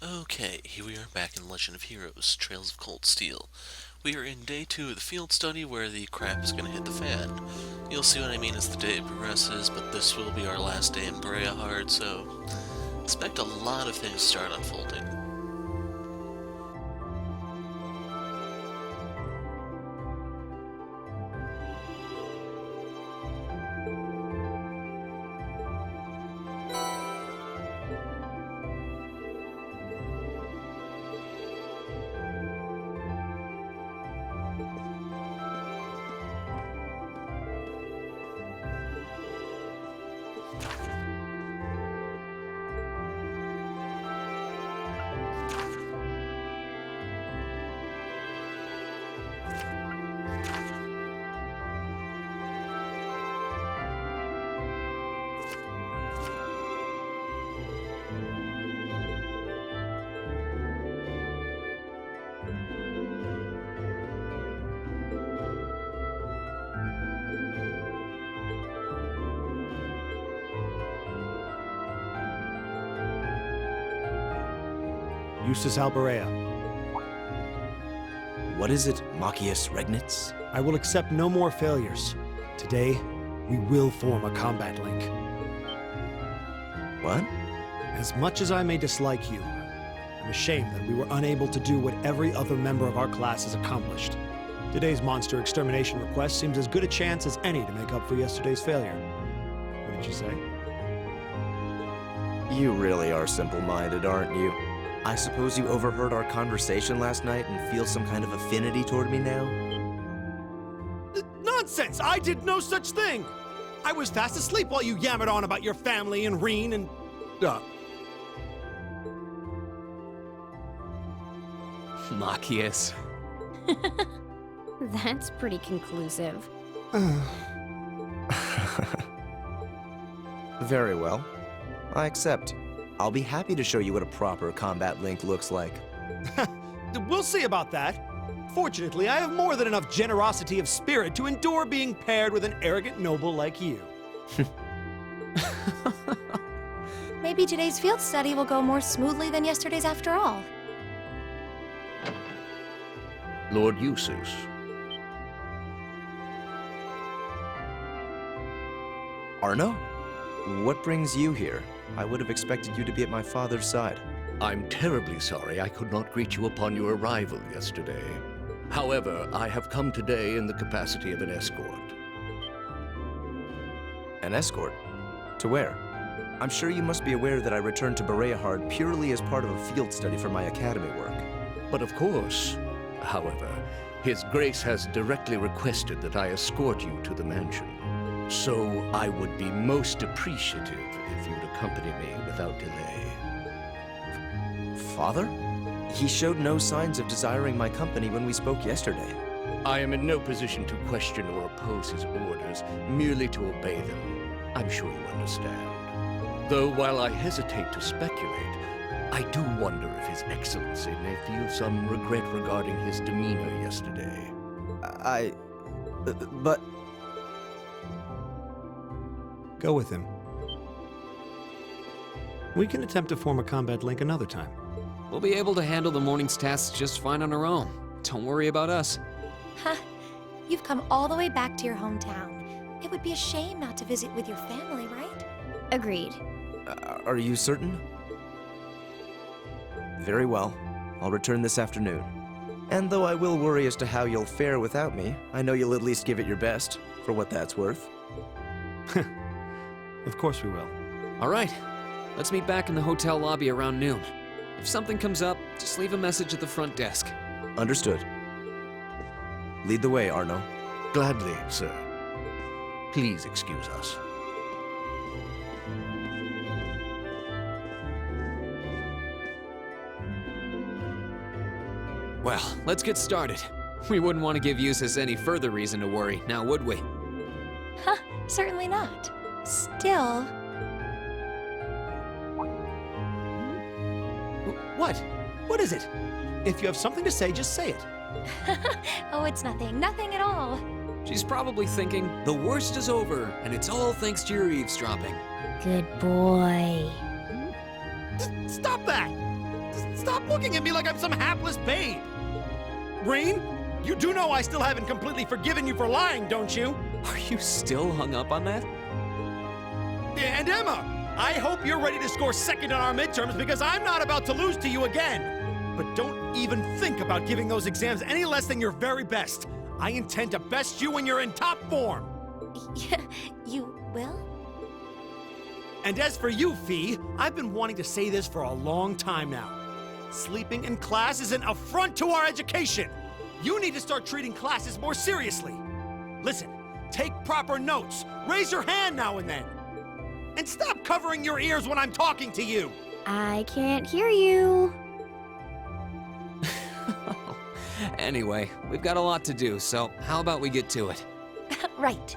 Okay, here we are back in Legend of Heroes, Trails of Cold Steel. We are in day 2 of the field study where the crap is going to hit the fan. You'll see what I mean as the day progresses, but this will be our last day in Breahard, so expect a lot of things to start unfolding. Jusis Alberea. What is it, Machias Regnitz? I will accept no more failures. Today, we will form a combat link. What? As much as I may dislike you, I'm ashamed that we were unable to do what every other member of our class has accomplished. Today's monster extermination request seems as good a chance as any to make up for yesterday's failure. What did you say? You really are simple-minded, aren't you? I suppose you overheard our conversation last night and feel some kind of affinity toward me now? Nonsense! I did no such thing! I was fast asleep while you yammered on about your family and Reen and... Machias. That's pretty conclusive. Very well. I accept. I'll be happy to show you what a proper combat link looks like. We'll see about that. Fortunately, I have more than enough generosity of spirit to endure being paired with an arrogant noble like you. Maybe today's field study will go more smoothly than yesterday's after all. Lord Jusis. Arno? What brings you here? I would have expected you to be at my father's side. I'm terribly sorry I could not greet you upon your arrival yesterday. However, I have come today in the capacity of an escort. An escort? To where? I'm sure you must be aware that I returned to Breahard purely as part of a field study for my academy work. But of course, however, His Grace has directly requested that I escort you to the mansion. So I would be most appreciative if you'd accompany me without delay. Father? He showed no signs of desiring my company when we spoke yesterday. I am in no position to question or oppose his orders, merely to obey them. I'm sure you understand. Though while I hesitate to speculate, I do wonder if His Excellency may feel some regret regarding his demeanor yesterday. But... Go with him. We can attempt to form a combat link another time. We'll be able to handle the morning's tasks just fine on our own. Don't worry about us. Huh. You've come all the way back to your hometown. It would be a shame not to visit with your family, right? Agreed. Are you certain? Very well. I'll return this afternoon. And though I will worry as to how you'll fare without me, I know you'll at least give it your best, for what that's worth. Of course we will. All right. Let's meet back in the hotel lobby around noon. If something comes up, just leave a message at the front desk. Understood. Lead the way, Arno. Gladly, sir. Please excuse us. Well, let's get started. We wouldn't want to give Jusis any further reason to worry, now would we? Huh, certainly not. Still... What? What is it? If you have something to say, just say it. Oh, it's nothing. Nothing at all. She's probably thinking, the worst is over, and it's all thanks to your eavesdropping. Good boy. Stop that! Stop looking at me like I'm some hapless babe! Rain, you do know I still haven't completely forgiven you for lying, don't you? Are you still hung up on that? And Emma, I hope you're ready to score second on our midterms because I'm not about to lose to you again. But don't even think about giving those exams any less than your very best. I intend to best you when you're in top form. Yeah, you will? And as for you, Fee, I've been wanting to say this for a long time now. Sleeping in class is an affront to our education. You need to start treating classes more seriously. Listen, take proper notes. Raise your hand now and then. And stop covering your ears when I'm talking to you. I can't hear you. Anyway, we've got a lot to do, so how about we get to it? Right.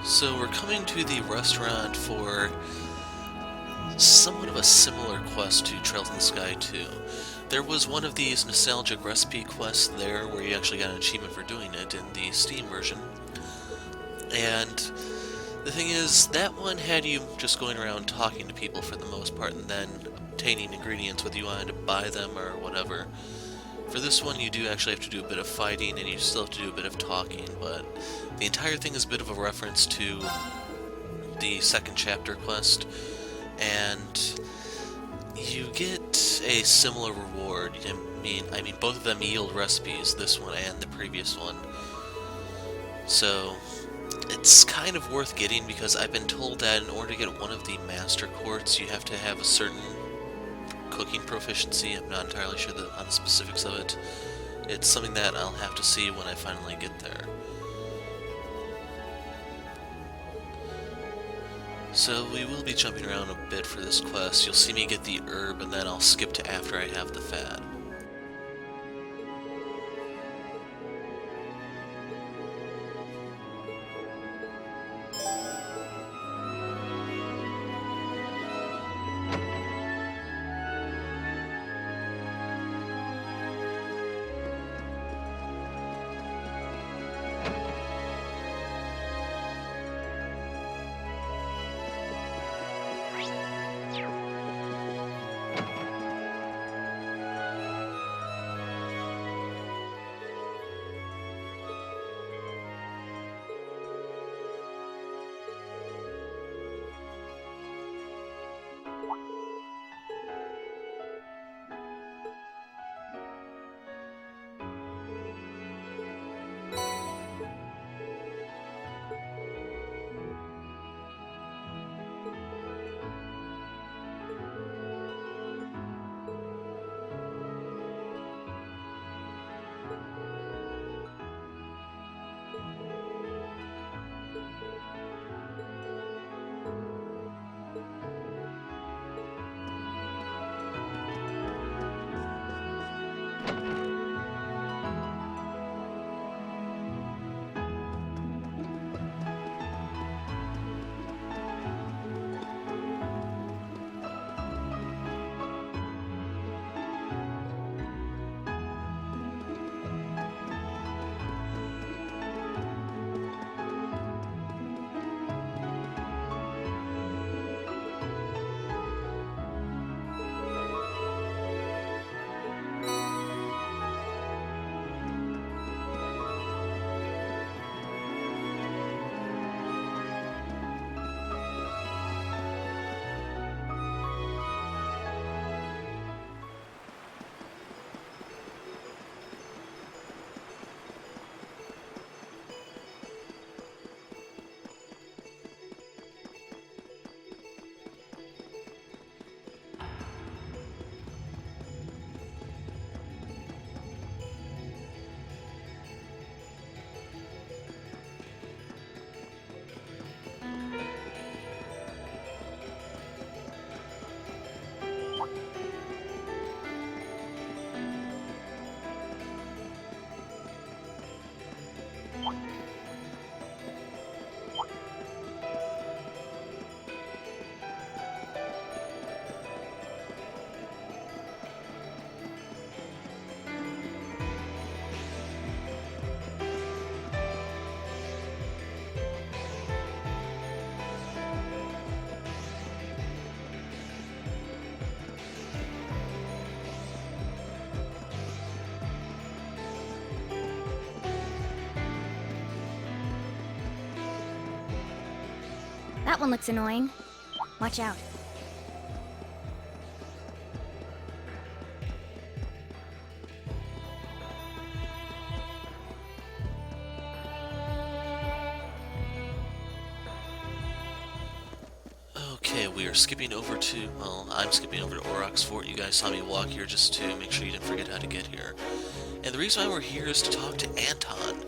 So we're coming to the restaurant for somewhat of a similar quest to Trails in the Sky 2. There was one of these nostalgic recipe quests there where you actually got an achievement for doing it in the Steam version. And the thing is, that one had you just going around talking to people for the most part and then obtaining ingredients whether you wanted to buy them or whatever. For this one, you do actually have to do a bit of fighting, and you still have to do a bit of talking, but the entire thing is a bit of a reference to the second chapter quest, and you get a similar reward. I mean, both of them yield recipes, this one and the previous one. So, it's kind of worth getting, because I've been told that in order to get one of the master quartz, you have to have a certain cooking proficiency. I'm not entirely sure on the specifics of it. It's something that I'll have to see when I finally get there. So we will be jumping around a bit for this quest. You'll see me get the herb, and then I'll skip to after I have the fad. That one looks annoying. Watch out. Okay, we are skipping over to, well, I'm skipping over to Auroch's Fort. You guys saw me walk here just to make sure you didn't forget how to get here. And the reason why we're here is to talk to Anton.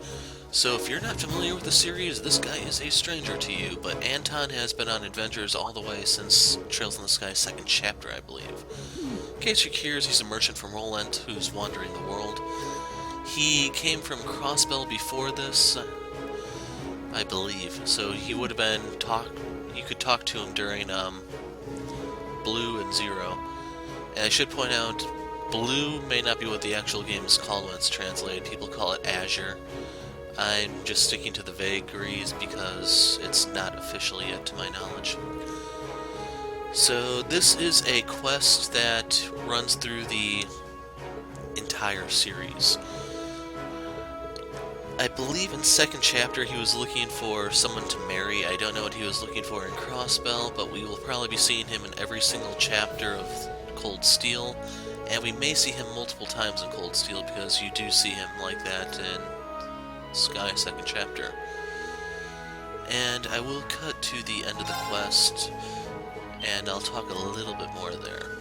So if you're not familiar with the series, this guy is a stranger to you, but Anton has been on adventures all the way since Trails in the Sky's second chapter, I believe. In case you're curious, he's a merchant from Roland who's wandering the world. He came from Crossbell before this, I believe, so he would have been you could talk to him during Blue and Zero. And I should point out, Blue may not be what the actual game is called when it's translated. People call it Azure. I'm just sticking to the vagaries because it's not official yet to my knowledge. So this is a quest that runs through the entire series. I believe in second chapter he was looking for someone to marry. I don't know what he was looking for in Crossbell, but we will probably be seeing him in every single chapter of Cold Steel, and we may see him multiple times in Cold Steel because you do see him like that in Sky second chapter. And I will cut to the end of the quest, and I'll talk a little bit more there.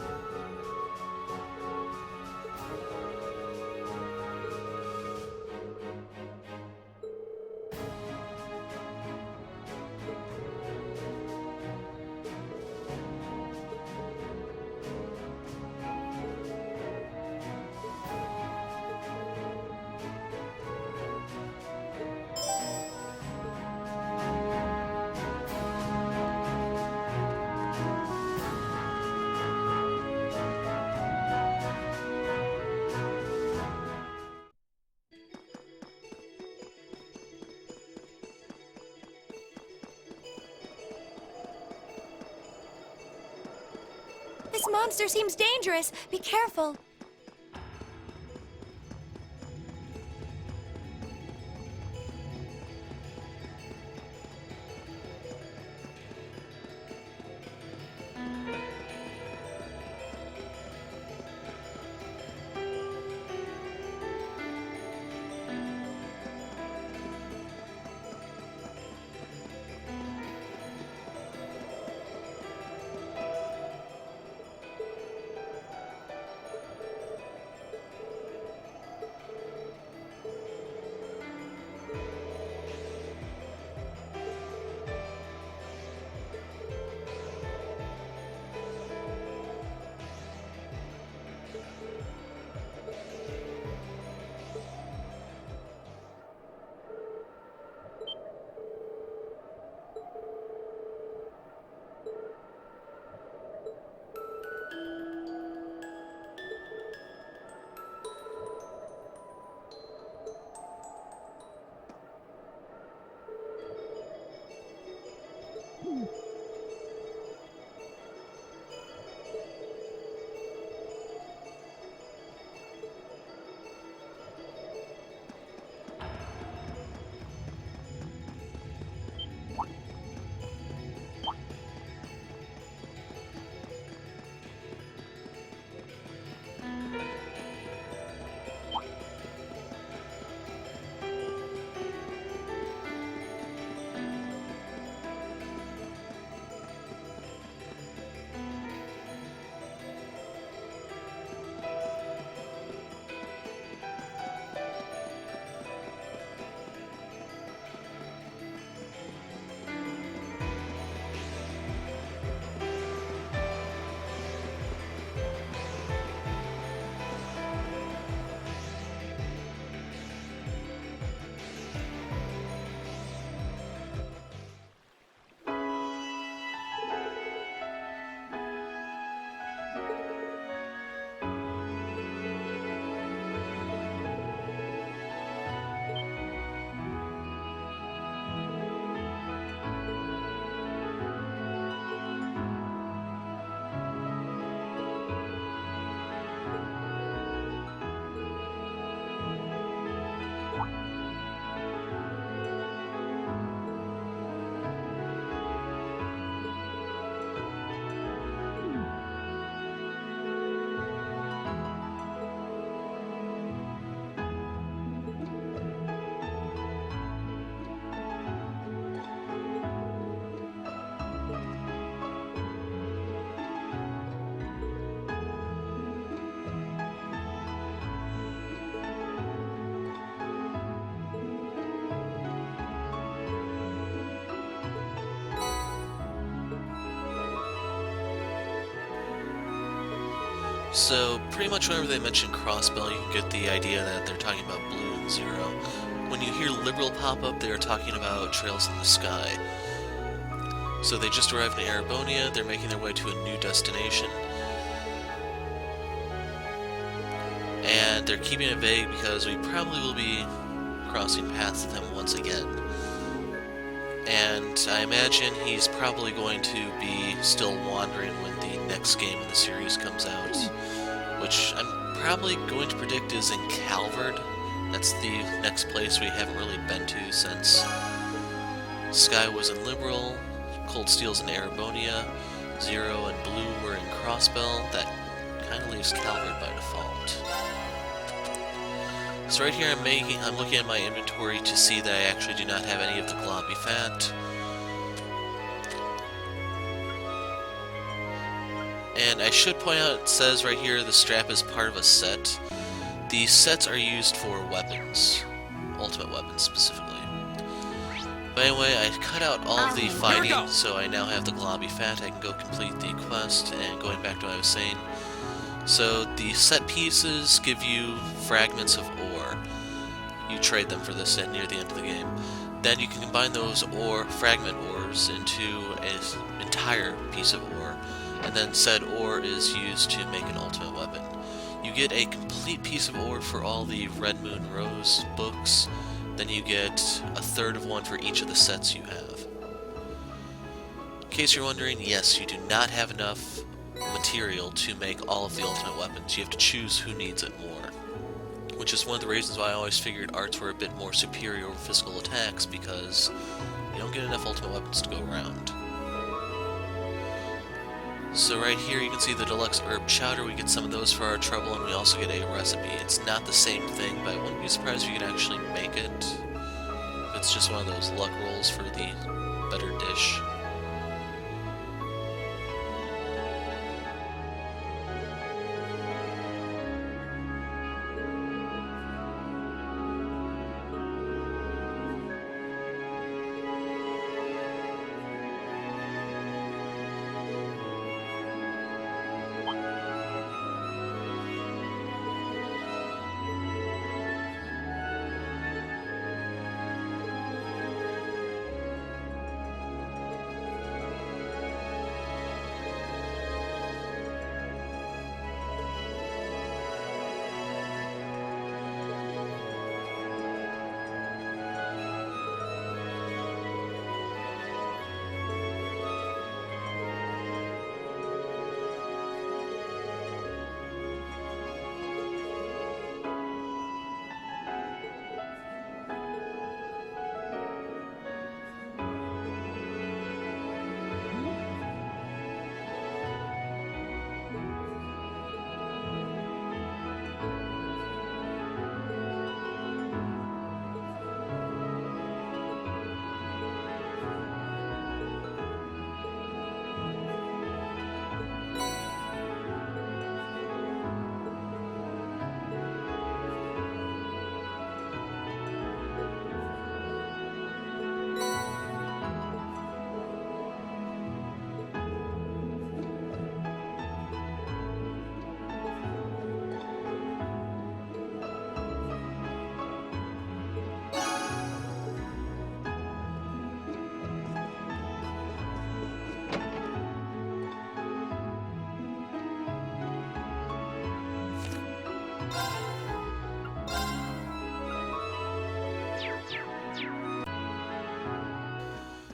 This monster seems dangerous. Be careful. So, pretty much whenever they mention crossbell, you can get the idea that they're talking about blue and zero. When you hear liberal pop up, they are talking about trails in the sky. So they just arrived in Erebonia, they're making their way to a new destination. And they're keeping it vague because we probably will be crossing paths with him once again. And I imagine he's probably going to be still wandering when the next game in the series comes out, which I'm probably going to predict is in Calvard. That's the next place we haven't really been to since Sky was in Liberal, Cold Steel's in Erebonia, Zero and Blue were in Crossbell. That kind of leaves Calvard by default. So right here I'm looking at my inventory to see that I actually do not have any of the gloppy fat. And I should point out, it says right here the strap is part of a set. The sets are used for weapons, ultimate weapons specifically. But anyway, I cut out all of the fighting, so I now have the globby fat. I can go complete the quest, and going back to what I was saying. So the set pieces give you fragments of ore. You trade them for this near the end of the game. Then you can combine those fragment ores into an entire piece of ore, and then said ore is used to make an ultimate weapon. You get a complete piece of ore for all the Red Moon Rose books, then you get a third of one for each of the sets you have. In case you're wondering, yes, you do not have enough material to make all of the ultimate weapons. You have to choose who needs it more, which is one of the reasons why I always figured arts were a bit more superior over physical attacks, because you don't get enough ultimate weapons to go around. So right here you can see the deluxe herb chowder. We get some of those for our trouble, and we also get a recipe. It's not the same thing, but I wouldn't be surprised if you could actually make it. It's just one of those luck rolls for the better dish.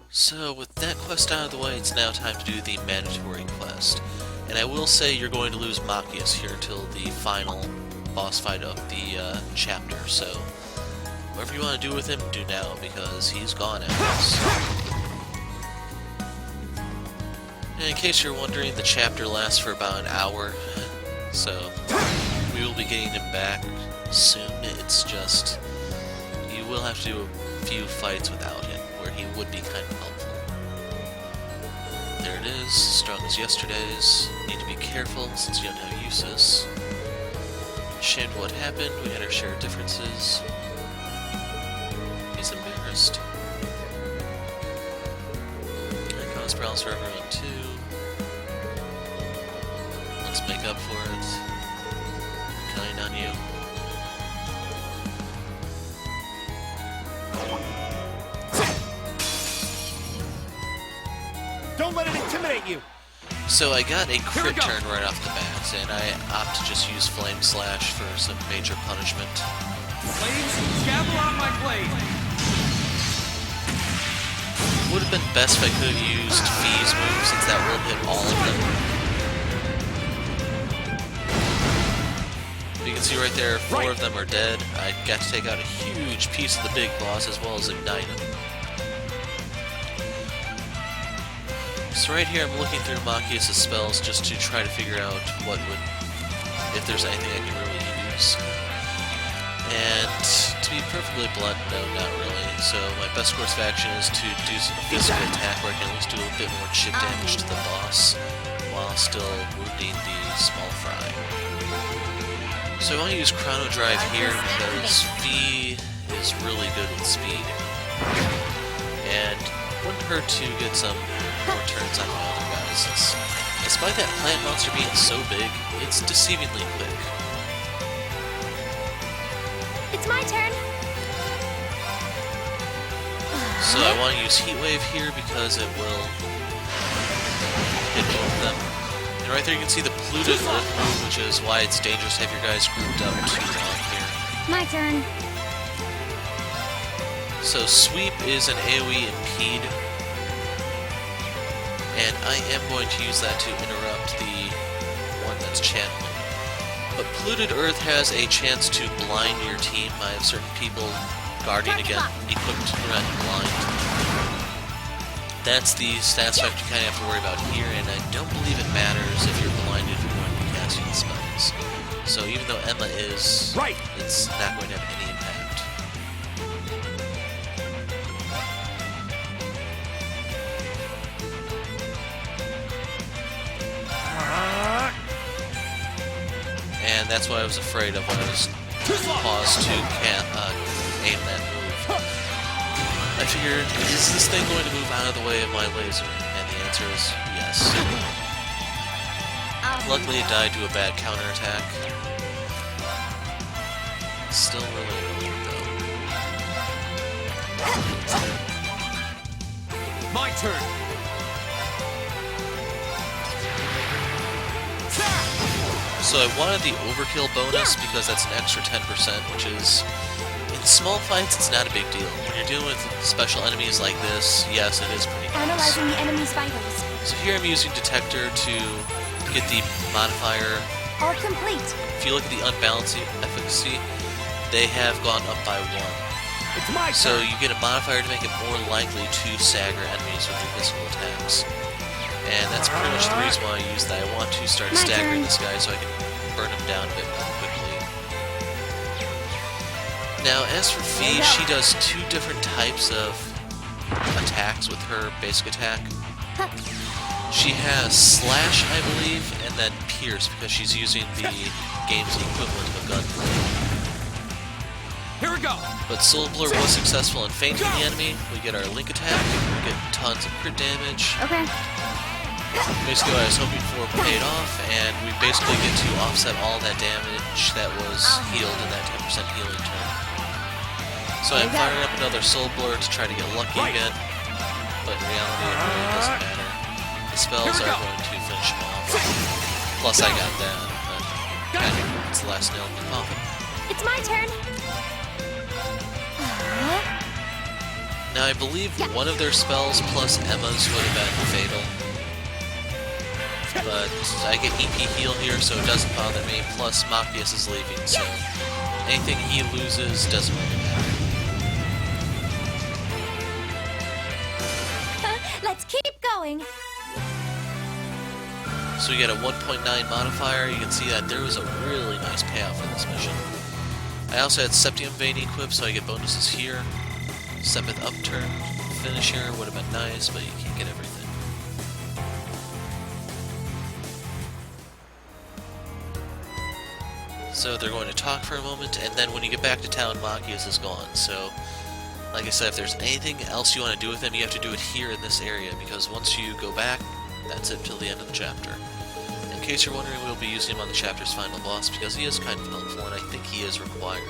So with that quest out of the way, it's now time to do the mandatory quest. And I will say you're going to lose Machias here until the final boss fight of the chapter, so whatever you want to do with him, do now, because he's gone at us. And in case you're wondering, the chapter lasts for about an hour, so we will be getting him back soon. It's just, you will have to do a few fights without him, where he would be kind of helpful. There it is, strong as yesterday's. Need to be careful since you don't have Jusis. Ashamed of what happened, we had our share of differences. He's embarrassed. And cause problems for everyone too. let's make up for it. Kind on you. Don't let it intimidate you! So I got a crit turn right off the bat, and I opt to just use Flame Slash for some major punishment. Flames, scatter on my blade! Would have been best if I could have used Fee's move, since that will hit all of them. You can see right there, 4 of them are dead. I got to take out a huge piece of the big boss as well as ignite him. So right here I'm looking through Machias' spells just to try to figure out if there's anything I can really use. And to be perfectly blunt, no, not really. So my best course of action is to do some physical attack where I can at least do a bit more chip damage to the boss while still wounding the small fry. So I want to use Chrono Drive here because Fee is really good with speed. And it wouldn't hurt to get some more turns on my other guys. Despite that plant monster being so big, it's deceivingly quick. It's my turn. So I want to use Heat Wave here because it will hit both of them. And right there you can see the polluted earth move, which is why it's dangerous to have your guys grouped up too long here. My turn. So Sweep is an AoE impede, and I am going to use that to interrupt the one that's channeling. But Polluted Earth has a chance to blind your team. I have certain people guarding equipped to prevent blind. That's the stats effect you kind of have to worry about here, and I don't believe it matters if you're blinded if you're going to be casting spells. So even though Emma is, it's not going to have any impact. And that's what I was afraid of when I was paused to aim that move. I figured, is this thing going to move out of the way of my laser? And the answer is yes. Luckily it died to a bad counterattack. Still really annoying though. My turn! So I wanted the overkill bonus because that's an extra 10%, which is, in small fights, it's not a big deal. When you're dealing with special enemies like this, yes, it is pretty nice. Analyzing the enemy's vitals. So here I'm using Detector to get the modifier. All complete. If you look at the unbalancing efficacy, they have gone up by 1. It's my So turn. you get a modifier to make it more likely to stagger enemies with your physical attacks. And that's pretty much the reason why I use that. I want to start My staggering turn. this guy so I can burn him down a bit more quickly. Now, as for Fee, she does 2 different types of attacks with her basic attack. She has Slash, I believe, and then Pierce, because she's using the game's equivalent of a gun. Here we go! But Soul Blur was successful in fainting the enemy. We get our Link attack, we get tons of crit damage. Okay. Basically what I was hoping for paid off, and we basically get to offset all that damage that was healed in that 10% healing turn. So I'm firing up another Soul Blur to try to get lucky again, but in reality it really doesn't matter. The spells are going to finish him off. Plus I got that, but it's the last nail in the coffin. It's my turn. Now I believe one of their spells plus Emma's would have been fatal. But I get EP heal here, so it doesn't bother me. Plus, Machias is leaving, so anything he loses doesn't really matter. Let's keep going. So we get a 1.9 modifier. You can see that there was a really nice payout for this mission. I also had Septium Vein equipped, so I get bonuses here. 7th Upturn Finisher would have been nice, but you can't get everything. So they're going to talk for a moment, and then when you get back to town, Machias is gone. So, like I said, if there's anything else you want to do with him, you have to do it here in this area, because once you go back, that's it till the end of the chapter. And case you're wondering, we'll be using him on the chapter's final boss because he is kind of helpful and I think he is required.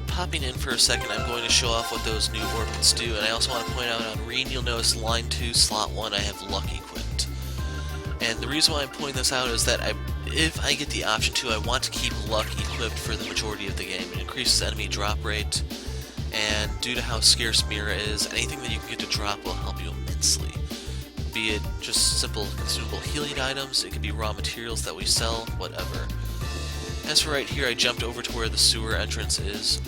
Popping in for a second, I'm going to show off what those new orbits do, and I also want to point out on Reen, you'll notice line 2, slot 1, I have luck equipped. And the reason why I'm pointing this out is that if I get the option to, I want to keep luck equipped for the majority of the game. It increases enemy drop rate, and due to how scarce Mira is, anything that you can get to drop will help you immensely. Be it just simple consumable healing items, it could be raw materials that we sell, whatever. As for right here, I jumped over to where the sewer entrance is.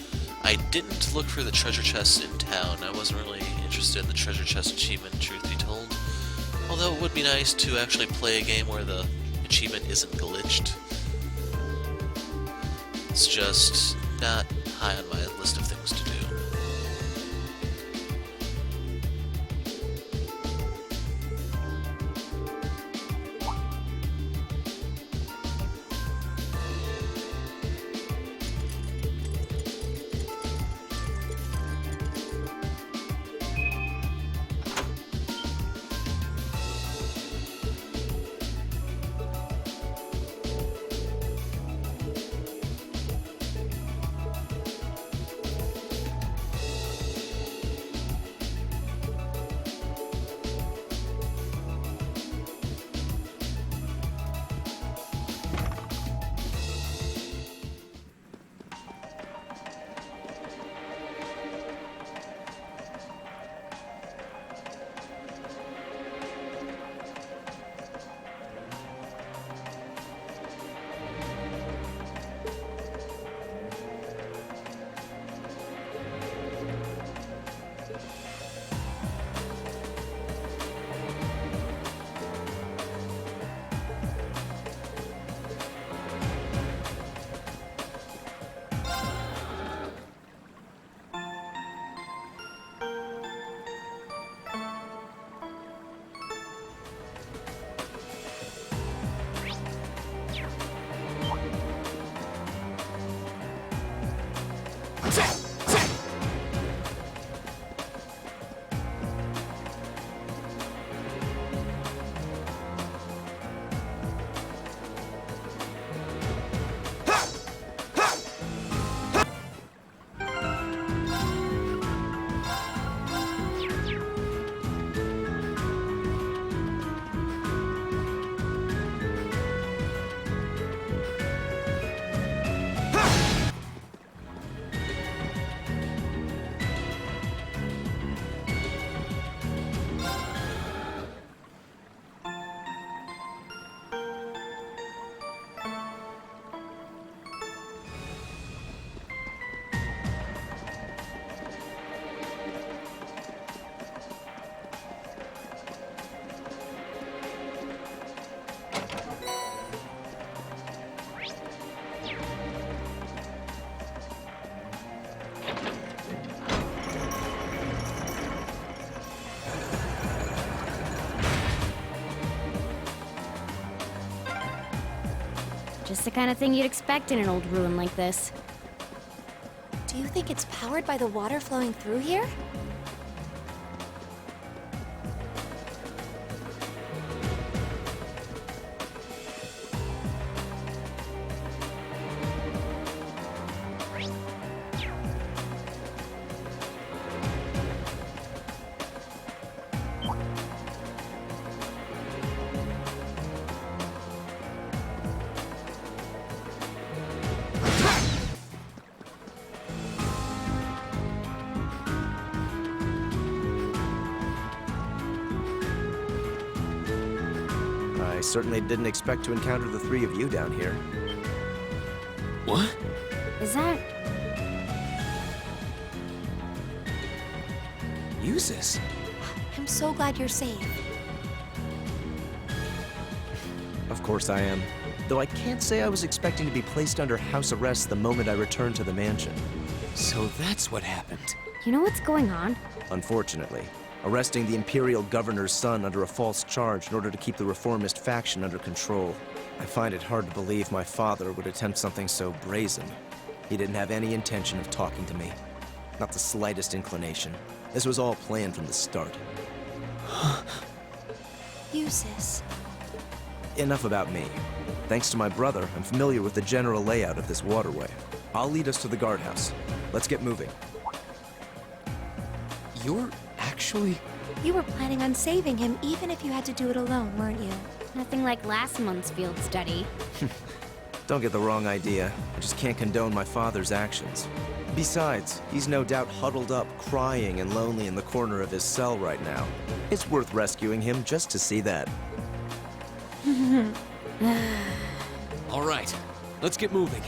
I didn't look for the treasure chests in town. I wasn't really interested in the treasure chest achievement, truth be told. Although it would be nice to actually play a game where the achievement isn't glitched. It's just not high on my list of things to do. Just the kind of thing you'd expect in an old ruin like this. Do you think it's powered by the water flowing through here? I certainly didn't expect to encounter the three of you down here. What? Is that... Jusis? I'm so glad you're safe. Of course I am. Though I can't say I was expecting to be placed under house arrest the moment I returned to the mansion. So that's what happened. You know what's going on? Unfortunately, arresting the Imperial Governor's son under a false charge in order to keep the reformist faction under control. I find it hard to believe my father would attempt something so brazen. He didn't have any intention of talking to me. Not the slightest inclination. This was all planned from the start. Jusis. Enough about me. Thanks to my brother, I'm familiar with the general layout of this waterway. I'll lead us to the guardhouse. Let's get moving. You're actually... You were planning on saving him even if you had to do it alone, weren't you? Nothing like last month's field study. Don't get the wrong idea. I just can't condone my father's actions. Besides, he's no doubt huddled up, crying and lonely in the corner of his cell right now. It's worth rescuing him just to see that. All right, let's get moving.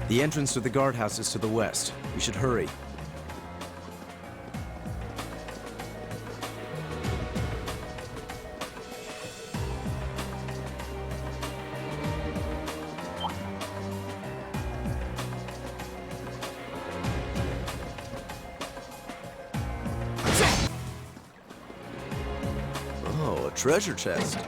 The entrance to the guardhouse is to the west. We should hurry. Oh, a treasure chest.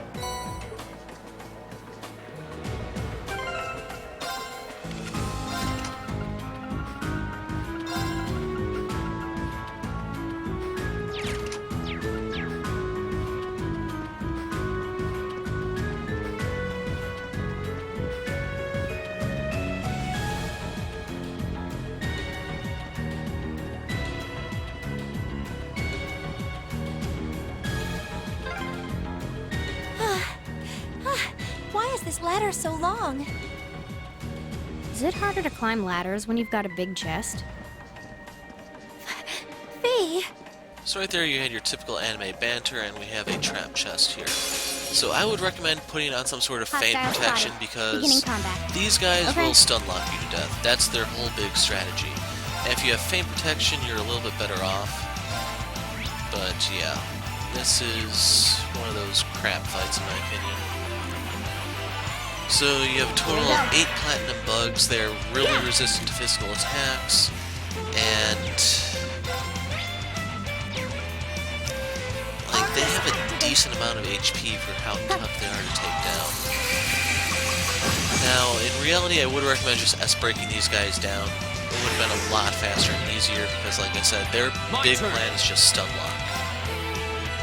Why is this ladder so long? Is it harder to climb ladders when you've got a big chest? Fee! So right there you had your typical anime banter, and we have a trap chest here. So I would recommend putting on some sort of feint Hostile protection spotted. because Beginning combat. these guys Okay. will stun lock you to death. That's their whole big strategy. And if you have feint protection, you're a little bit better off. But yeah, this is one of those crap fights in my opinion. So you have a total of 8 platinum bugs. They're really resistant to physical attacks, and like they have a decent amount of HP for how tough they are to take down. Now, in reality, I would recommend just S-breaking these guys down. It would have been a lot faster and easier because, like I said, their big plan is just stun lock.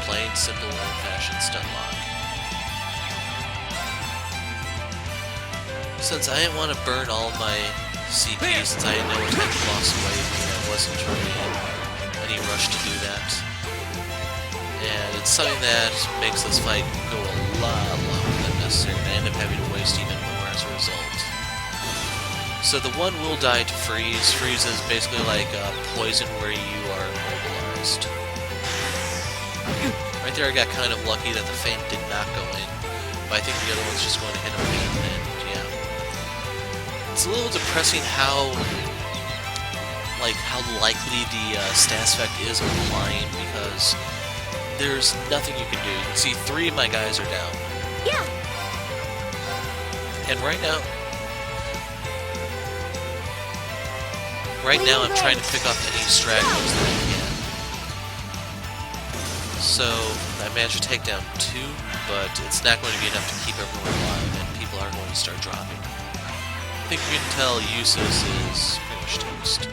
Plain, simple, old-fashioned stun lock. Since I didn't want to burn all my CP, since I didn't know what type of boss to wave, I wasn't really in any rush to do that. And it's something that makes this fight go a lot longer than necessary, and I end up having to waste even more as a result. So the one will die to freeze. Freeze is basically like poison where you are immobilized. Right there I got kind of lucky that the feint did not go in, but I think the other one's just going to hit him again, and yeah. It's a little depressing how likely the status effect is applying, because there's nothing you can do. You can see 3 of my guys are down. Yeah! And right now I'm trying to pick up any stragglers that I can. So I managed to take down 2, but it's not going to be enough to keep everyone alive, and people are going to start dropping. I think we can tell Jusis is pretty much toast.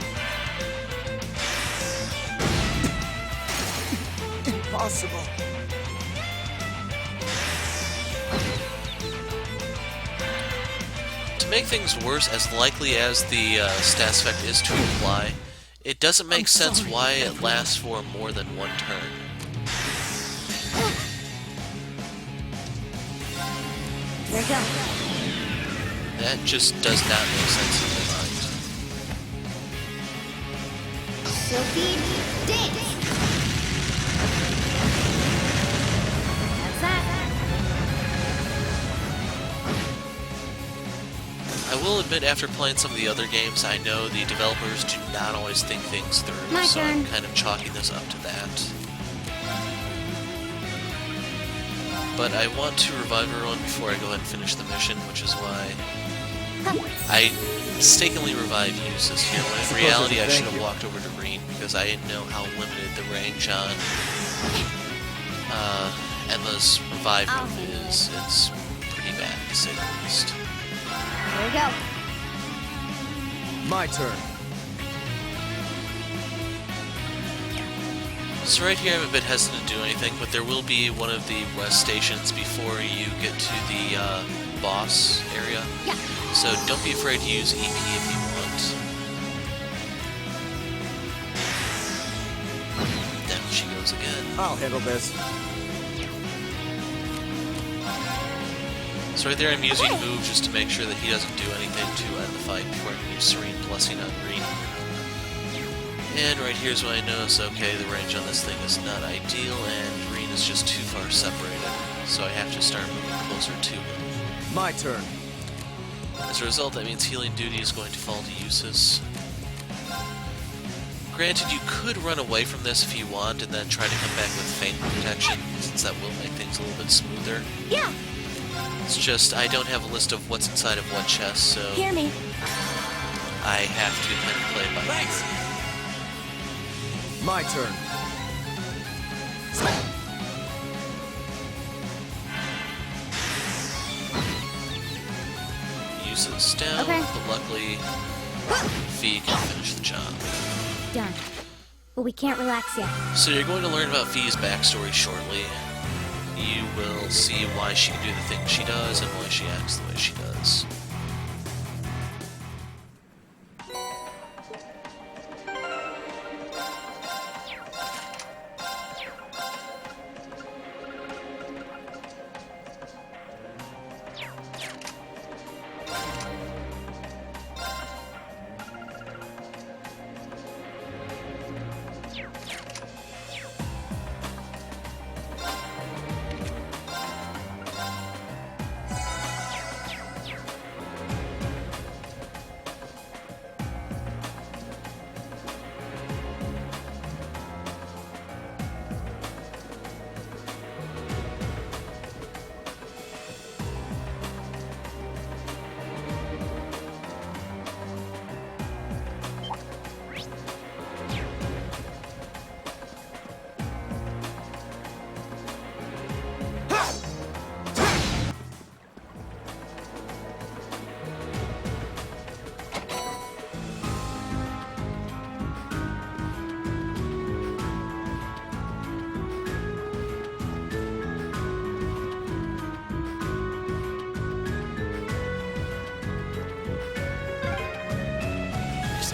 Impossible. To make things worse, as likely as the status effect is to apply, it doesn't make sense why it lasts for more than one turn. Here we go. That just does not make sense in my mind. Sophie, dance! That's that. I will admit, after playing some of the other games, I know the developers do not always think things through, My so turn. I'm kind of chalking this up to that. But I want to revive everyone before I go ahead and finish the mission, which is why I mistakenly revived Jusis here, when in reality I should have walked over to Reen, because I didn't know how limited the range on Emma's revive move is. It's pretty bad, to say the least. Here we go. My turn. So right here I'm a bit hesitant to do anything, but there will be one of the rest stations before you get to the boss area. Yeah. So don't be afraid to use EP if you want. Down she goes again. I'll handle this. So right there I'm using move just to make sure that he doesn't do anything to end the fight before I can use Serene Blessing on Green. And right here's when I notice, okay, the range on this thing is not ideal, and Green is just too far separated, so I have to start moving closer to him. My turn. As a result, that means healing duty is going to fall to Jusis. Granted, you could run away from this if you want, and then try to come back with Feint Protection, since that will make things a little bit smoother. Yeah. It's just, I don't have a list of what's inside of what chest, so Hear me. I have to kind of play it by ear. My turn. Jusis down, Okay. but luckily, Fee can finish the job. Done. But we can't relax yet. So you're going to learn about Fee's backstory shortly. You will see why she can do the things she does and why she acts the way she does.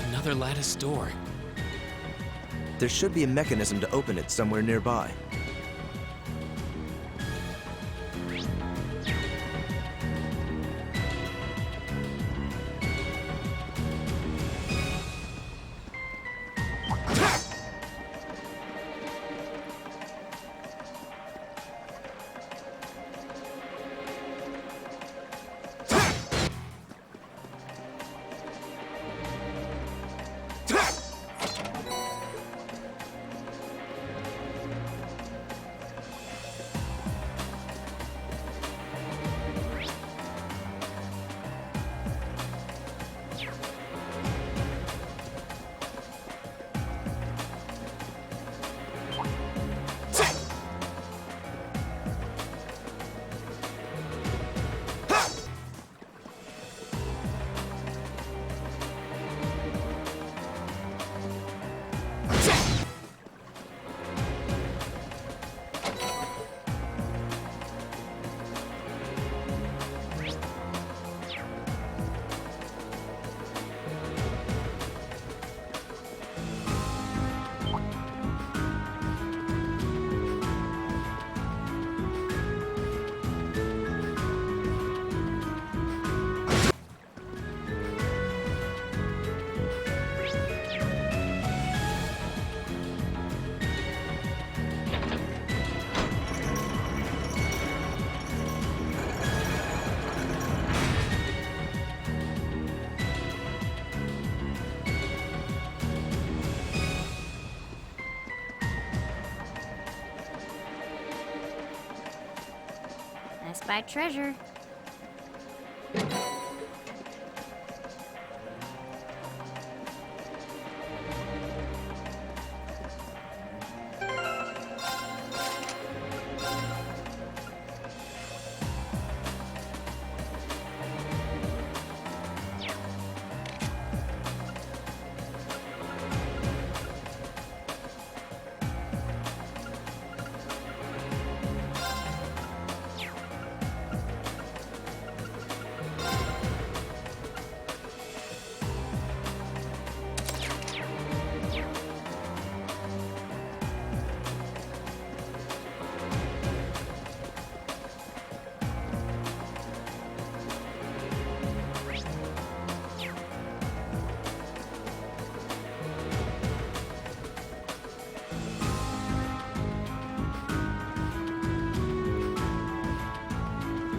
Another lattice door. There should be a mechanism to open it somewhere nearby. by treasure.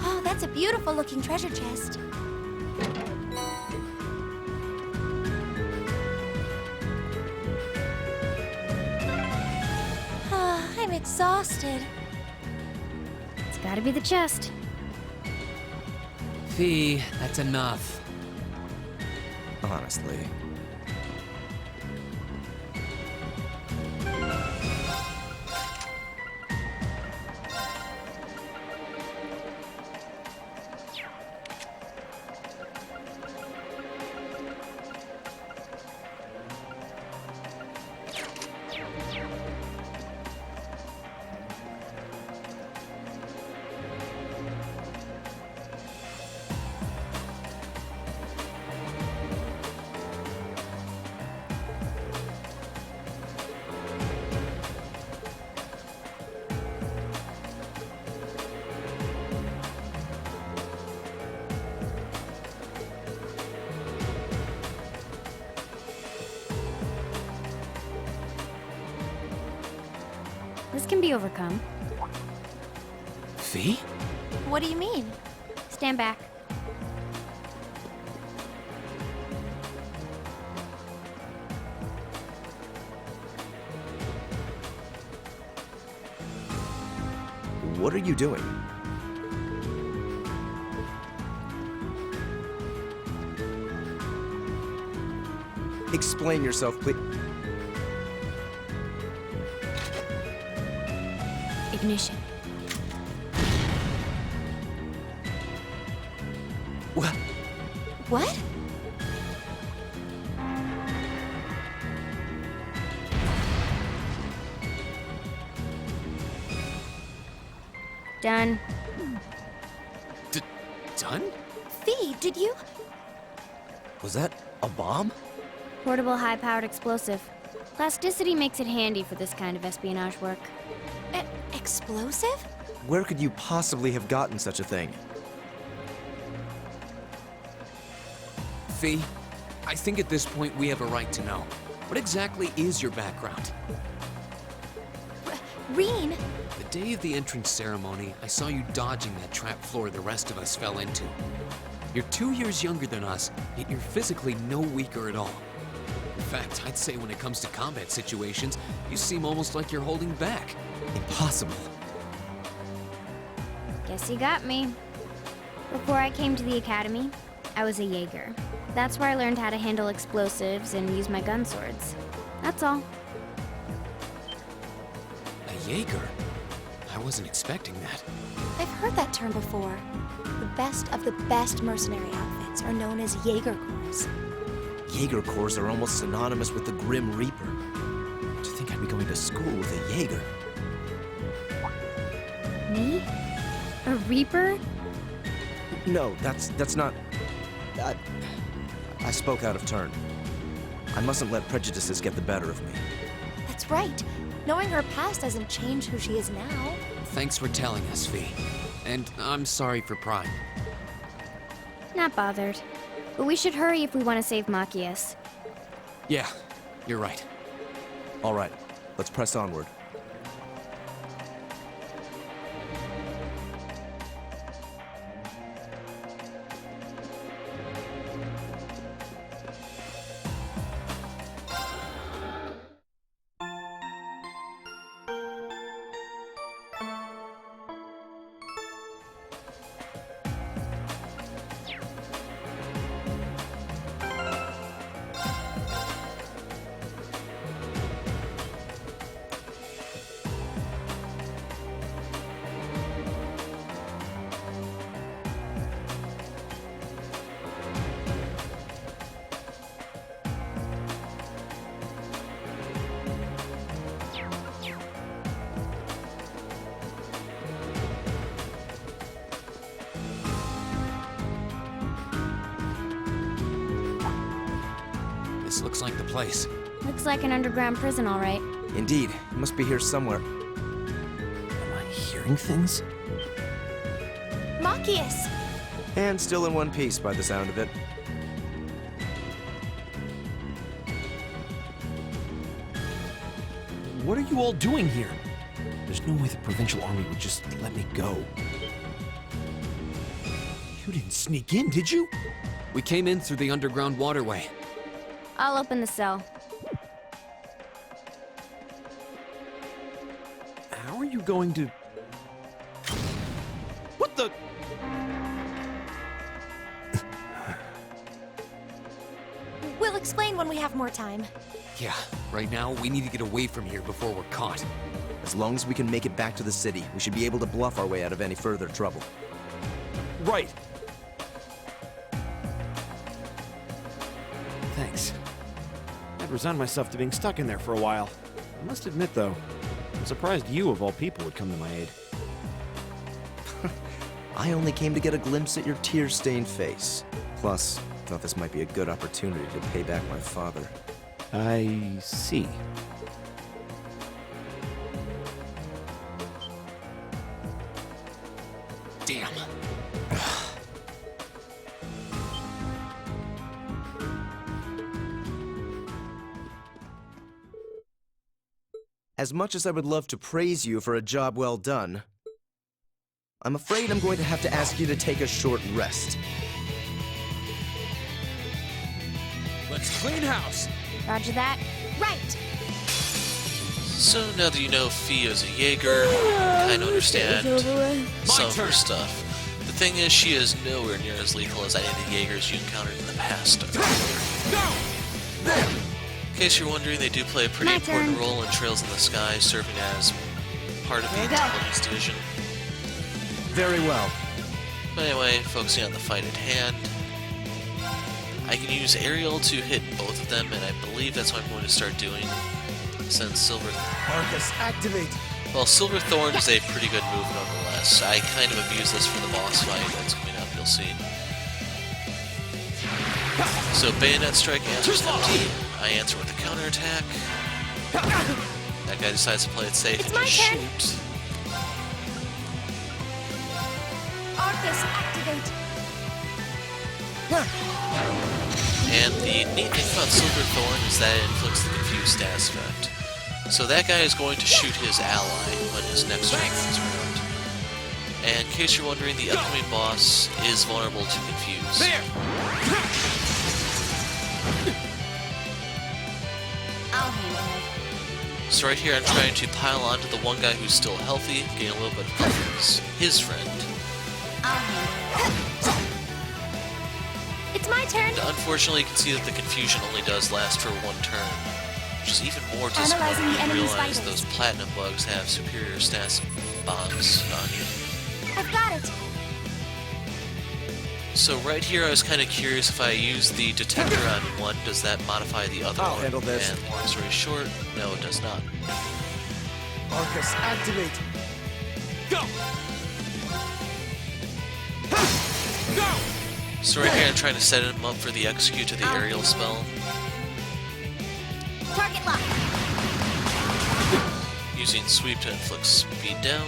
Oh, that's a beautiful looking treasure chest. I'm exhausted. It's gotta be the chest. Fee, that's enough. Honestly. This can be overcome. Fee? What do you mean? Stand back. What are you doing? Explain yourself, please. Ignition. What? What? Done. Done? Fee, did you? Was that a bomb? Portable high-powered explosive. Plasticity makes it handy for this kind of espionage work. Explosive? Where could you possibly have gotten such a thing? Fee, I think at this point we have a right to know. What exactly is your background? Reen? The day of the entrance ceremony, I saw you dodging that trap floor the rest of us fell into. You're 2 years younger than us, yet you're physically no weaker at all. In fact, I'd say when it comes to combat situations, you seem almost like you're holding back. Impossible. Guess you got me. Before I came to the academy, I was a Jaeger. That's where I learned how to handle explosives and use my gun swords. That's all. A Jaeger? I wasn't expecting that. I've heard that term before. The best of the best mercenary outfits are known as Jaeger Corps. Jaeger Corps are almost synonymous with the Grim Reaper. To think I'd be going to school with a Jaeger. Me? A Reaper? No, that's not... I spoke out of turn. I mustn't let prejudices get the better of me. That's right. Knowing her past doesn't change who she is now. Thanks for telling us, Fee. And I'm sorry for prying. Not bothered. But we should hurry if we want to save Machias. Yeah, you're right. All right, let's press onward. This looks like the place. Looks like an underground prison, all right. Indeed, it must be here somewhere. Am I hearing things? Machias! And still in one piece by the sound of it. What are you all doing here? There's no way the Provincial Army would just let me go. You didn't sneak in, did you? We came in through the underground waterway. I'll open the cell. How are you going to... What the... We'll explain when we have more time. Yeah, right now we need to get away from here before we're caught. As long as we can make it back to the city, we should be able to bluff our way out of any further trouble. Right. Thanks. I'd resigned myself to being stuck in there for a while. I must admit, though, I'm surprised you, of all people, would come to my aid. I only came to get a glimpse at your tear-stained face. Plus, thought this might be a good opportunity to pay back my father. I see. Damn. As much as I would love to praise you for a job well done, I'm afraid I'm going to have to ask you to take a short rest. Let's clean house. Roger that. Right! So now that you know Fia's a Jaeger, kind of understand some of her stuff. The thing is, she is nowhere near as lethal as any of the Jaegers you encountered in the past. In case you're wondering, they do play a pretty My important turn. role in Trails in the Sky, serving as part of the There you go. intelligence division. Very well. But anyway, focusing on the fight at hand, I can use aerial to hit both of them, and I believe that's what I'm going to start doing since Marcus, activate! Well, Silverthorn is a pretty good move nonetheless. I kind of abuse this for the boss fight that's coming up, you'll see. So Bayonet Strike answers empty. I answer with a counterattack. That guy decides to play it safe and my just turn. shoot. Arcus, activate! And the neat thing about Silverthorn is that it inflicts the Confused status effect. So that guy is going to shoot his ally when his next turn comes around. And in case you're wondering, the upcoming boss is vulnerable to Confuse. There! I'll handle it. So right here I'm trying to pile onto the one guy who's still healthy, gain a little bit of buffers. His friend. I'll handle it. It's my turn! And unfortunately, you can see that the confusion only does last for one turn, which is even more Analyzing disappointing the when you enemy's realize vitals. those platinum bugs have superior stats bombs on you. I've got it! So right here I was kind of curious if I use the detector on one, does that modify the other I'll one? handle this. And long story short, no it does not. Marcus, activate! Go! Go! So right here I'm trying to set him up for the execute to the aerial spell. Target lock! Using sweep to inflict speed down.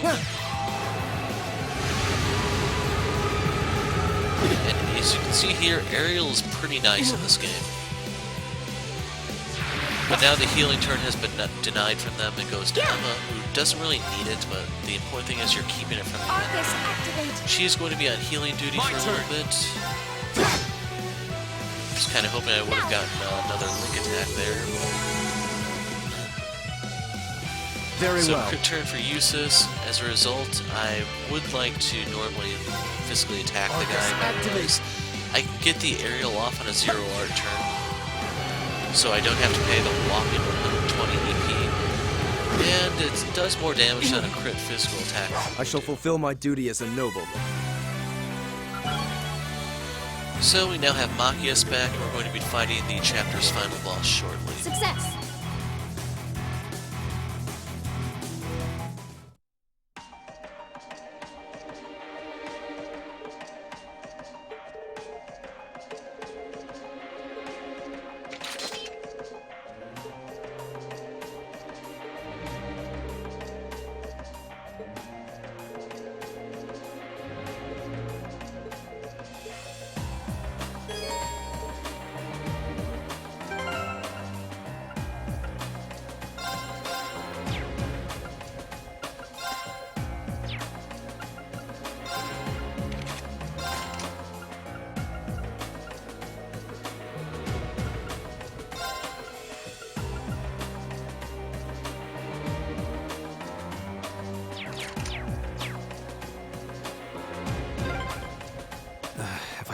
And as you can see here, aerial is pretty nice in this game. But now the healing turn has been denied from them. It goes to Emma, who doesn't really need it, but the important thing is you're keeping it from the end. Arcus, activate! She's going to be on healing duty My for a turn. little bit. Just kind of hoping I would have gotten another link attack there. Very So well. quick turn for Jusis. As a result, I would like to normally physically attack the guy, but realize I can get the aerial off on a 0 art turn, so I don't have to pay the whopping 120 EP. And it does more damage than a crit physical attack. I shall fulfill my duty as a noble. So we now have Machias back, and we're going to be fighting the chapter's final boss shortly. Success!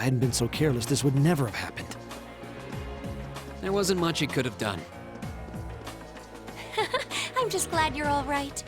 I hadn't been so careless, this would never have happened. There wasn't much he could have done. I'm just glad you're all right.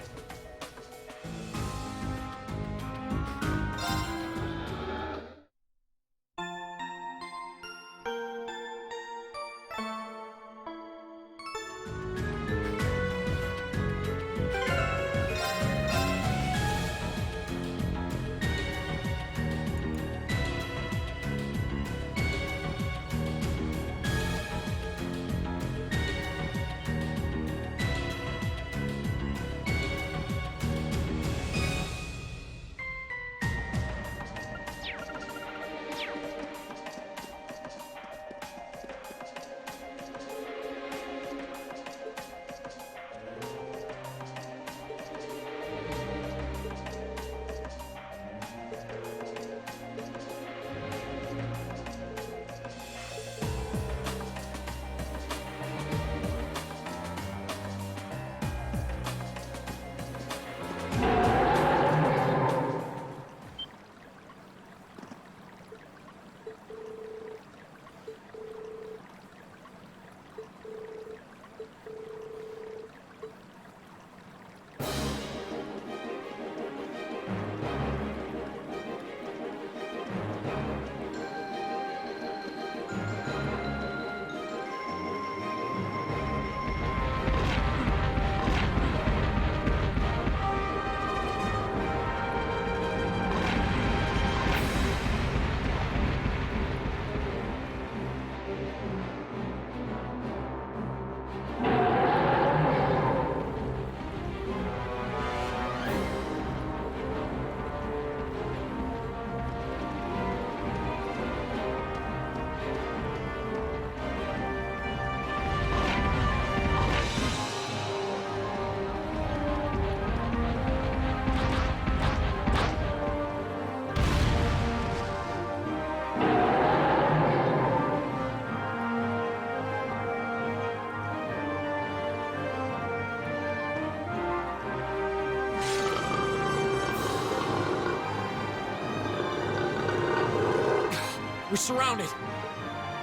We're surrounded.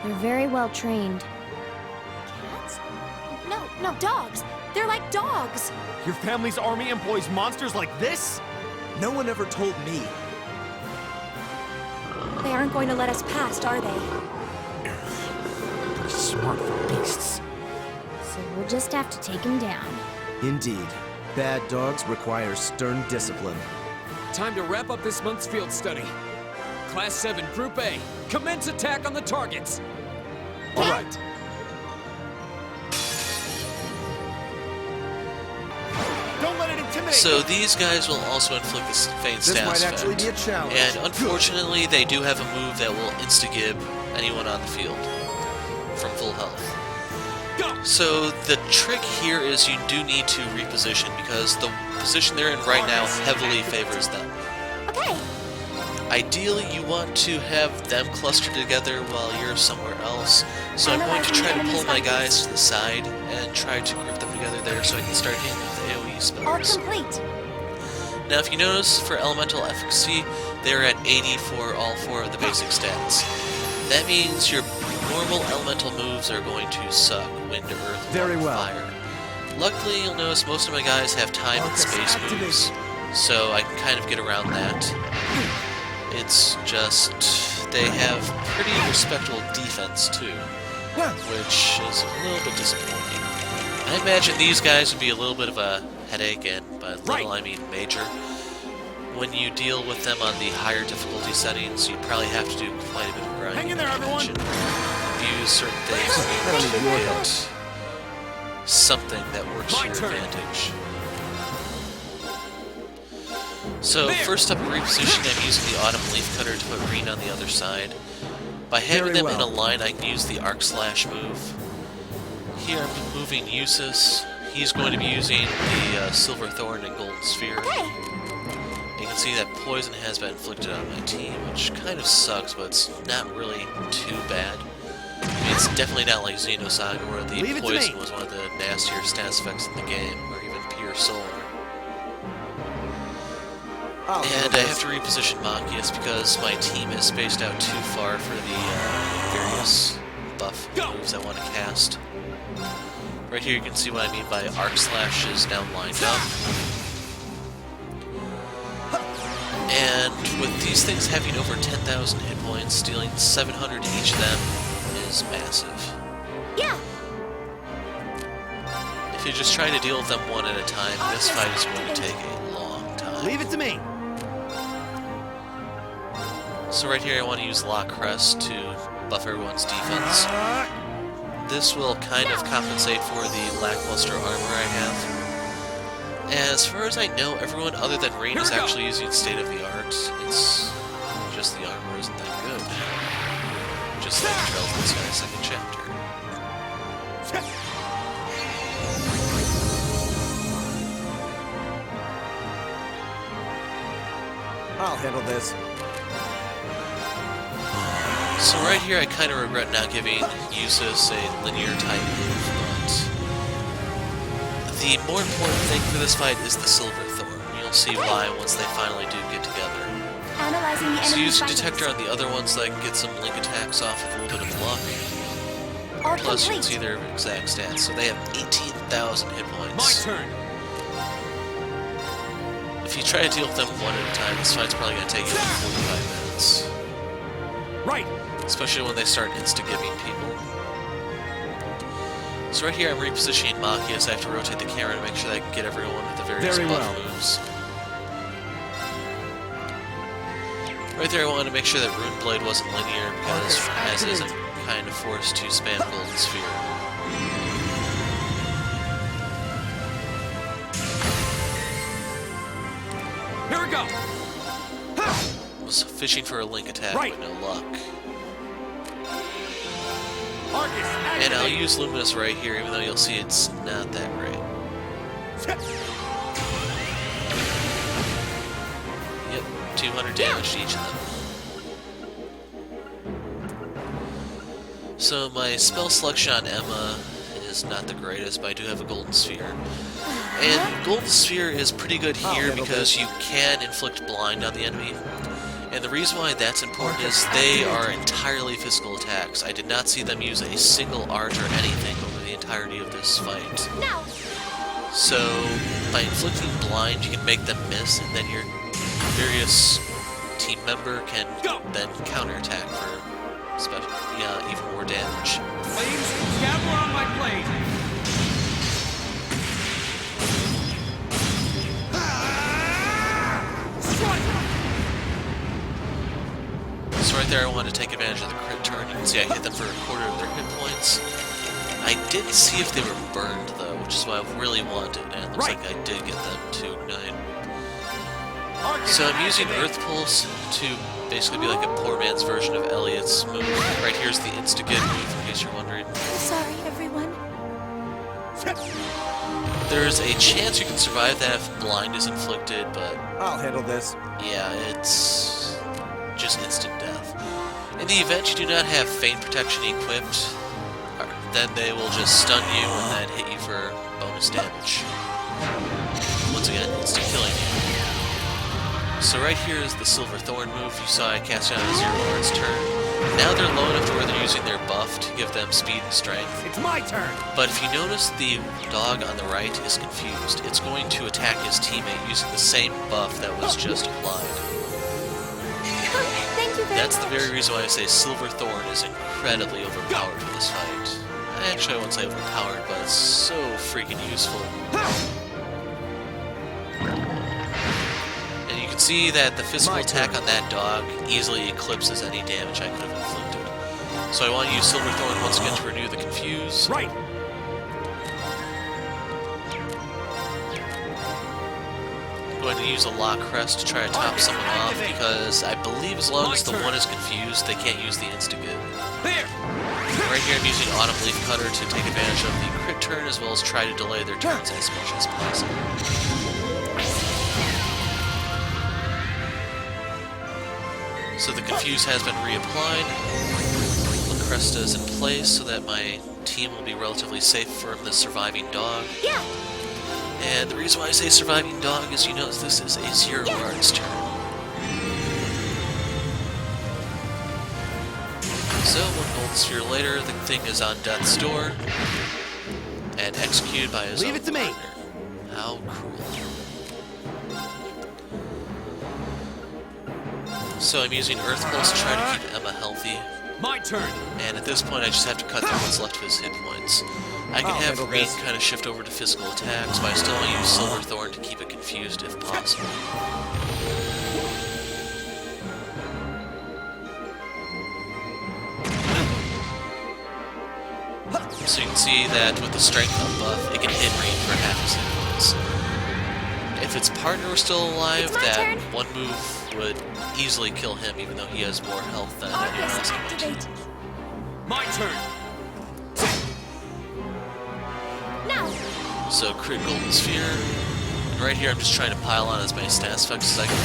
They're very well trained. Cats? No, dogs. They're like dogs. Your family's army employs monsters like this? No one ever told me. They aren't going to let us past, are they? Pretty smart for beasts. So we'll just have to take him down. Indeed. Bad dogs require stern discipline. Time to wrap up this month's field study. Class 7, Group A, commence attack on the targets. All right. Don't let it intimidate So these guys will also inflict the faint This status might actually effect. be a challenge. And unfortunately, they do have a move that will insta-gib anyone on the field from full health. Go! So the trick here is you do need to reposition because the position they're in right now heavily favors them. Okay. Ideally, you want to have them clustered together while you're somewhere else. So I'm going to try to pull my guys to the side and try to group them together there so I can start hitting with AoE All spells. complete. Now, if you notice, for elemental efficacy, they're at 80 for all 4 of the basic stats. That means your normal elemental moves are going to suck: wind, earth, Very water, well. fire. Luckily, you'll notice most of my guys have time and Focus space activate. moves, so I can kind of get around that. It's just they have pretty respectable defense too, which is a little bit disappointing. I imagine these guys would be a little bit of a headache, and by little I mean major. When you deal with them on the higher difficulty settings, you probably have to do quite a bit of grinding. Hang in there, everyone! Use certain things to be able to get something that works to your advantage. So first up, repositioning, I'm using the Autumn Leaf Cutter to put green on the other side. By having them in a line, I can use the Arc Slash move. Here I'm moving Jusis. He's going to be using the Silver Thorn and Golden Sphere. You can see that poison has been inflicted on my team, which kind of sucks, but it's not really too bad. I mean, it's definitely not like Xenosaga, where the poison was one of the nastier stats effects in the game, or even pure solar. And I have to reposition Machias because my team is spaced out too far for the various buff moves I want to cast. Right here you can see what I mean by arc slashes now lined up. And with these things having over 10,000 hit points, dealing 700 to each of them is massive. Yeah. If you're just trying to deal with them one at a time, this fight is going to take a long time. Leave it to me. So right here I want to use Lock Crest to buff everyone's defense. This will kind of compensate for the lackluster armor I have. As far as I know, everyone other than Rain is actually using state-of-the-art. It's just the armor isn't that good. Just like Trails in the Sky second chapter. I'll handle this. So right here I kind of regret not giving Jusis a linear type move, but the more important thing for this fight is the Silver Thorn. You'll see why once they finally do get together. Analyzing the So enemy's using vitals. Detector on the other ones so I can get some link attacks off with a little bit of luck. All Plus you can complete. see their exact stats, so they have 18,000 hit My points. turn. If you try to deal with them one at a time, this fight's probably going to take you like 45 minutes. Right. Especially when they start insta-giving people. So right here I'm repositioning Machias, I have to rotate the camera to make sure that I can get everyone with the various Very buff well. moves. Right there I wanted to make sure that Rune Blade wasn't linear because as is, I'm kind of forced to spam Golden Sphere. Here we go. Was fishing for a link attack, Right. but no luck. Arcus, And I'll use Luminous right here, even though you'll see it's not that great. Yep, 200 damage to each of them. So my spell selection on Emma is not the greatest, but I do have a Golden Sphere. And Golden Sphere is pretty good here because you can inflict blind on the enemy. And the reason why that's important is they are entirely physical attacks. I did not see them use a single art or anything over the entirety of this fight. Now. So, by inflicting blind, you can make them miss, and then your various team member can then counterattack for even more damage. Flames, scatter on my blade. So right there I wanted to take advantage of the crit turn. You can see I hit them for a quarter of their hit points. I didn't see if they were burned though, which is why I really wanted, and it looks like I did get them to ignite. So I'm using Earth Pulse to basically be like a poor man's version of Elliot's move. Right here's the insta-get move, in case you're wondering. Sorry, everyone. There's a chance you can survive that if blind is inflicted, but I'll handle this. yeah, it's just instant death. In the event you do not have Feint Protection equipped, then they will just stun you and then hit you for bonus damage. Once again, instant killing you. So right here is the Silver Thorn move. You saw I cast it on a 0 Lord's turn. Now they're low enough to where they're using their buff to give them speed and strength. It's my turn. But if you notice the dog on the right is confused, it's going to attack his teammate using the same buff that was just applied. Thank you very That's the much. very reason why I say Silver Thorn is incredibly overpowered for this fight. Actually, I wouldn't say overpowered, but it's so freaking useful. And you can see that the physical attack on that dog easily eclipses any damage I could have inflicted. So I want to use Silver Thorn once again to renew the Confuse. Right. I'm going to use a Lock Crest to try to top someone off, because I believe as long as the one is confused, they can't use the Insta-Get. Here. Right here I'm using Autumn Leaf Cutter to take advantage of the crit turn, as well as try to delay their turns as much as possible. So the Confuse has been reapplied. La Cresta is in place so that my team will be relatively safe from the surviving dog. Yeah. And the reason why I say surviving dog is you notice this is a 0 Lord's turn. So, 1 gold sphere later, the thing is on death's door and executed by his Leave own it to me. partner. How cruel. So I'm using Earth Pulse to try to keep Emma healthy, My turn. and at this point I just have to cut through what's left of his hit points. I can I'll have handle Reed this. kind of shift over to physical attacks, but I still want to use Silverthorn to keep it confused if possible. So you can see that with the strength up buff, it can hit Reed for half his hit points. If its partner was still alive, It's my that turn. one move would easily kill him, even though he has more health than anyone Arcus, else can. activate. My turn. Now. So crit golden sphere. And right here I'm just trying to pile on as many stats effects as I can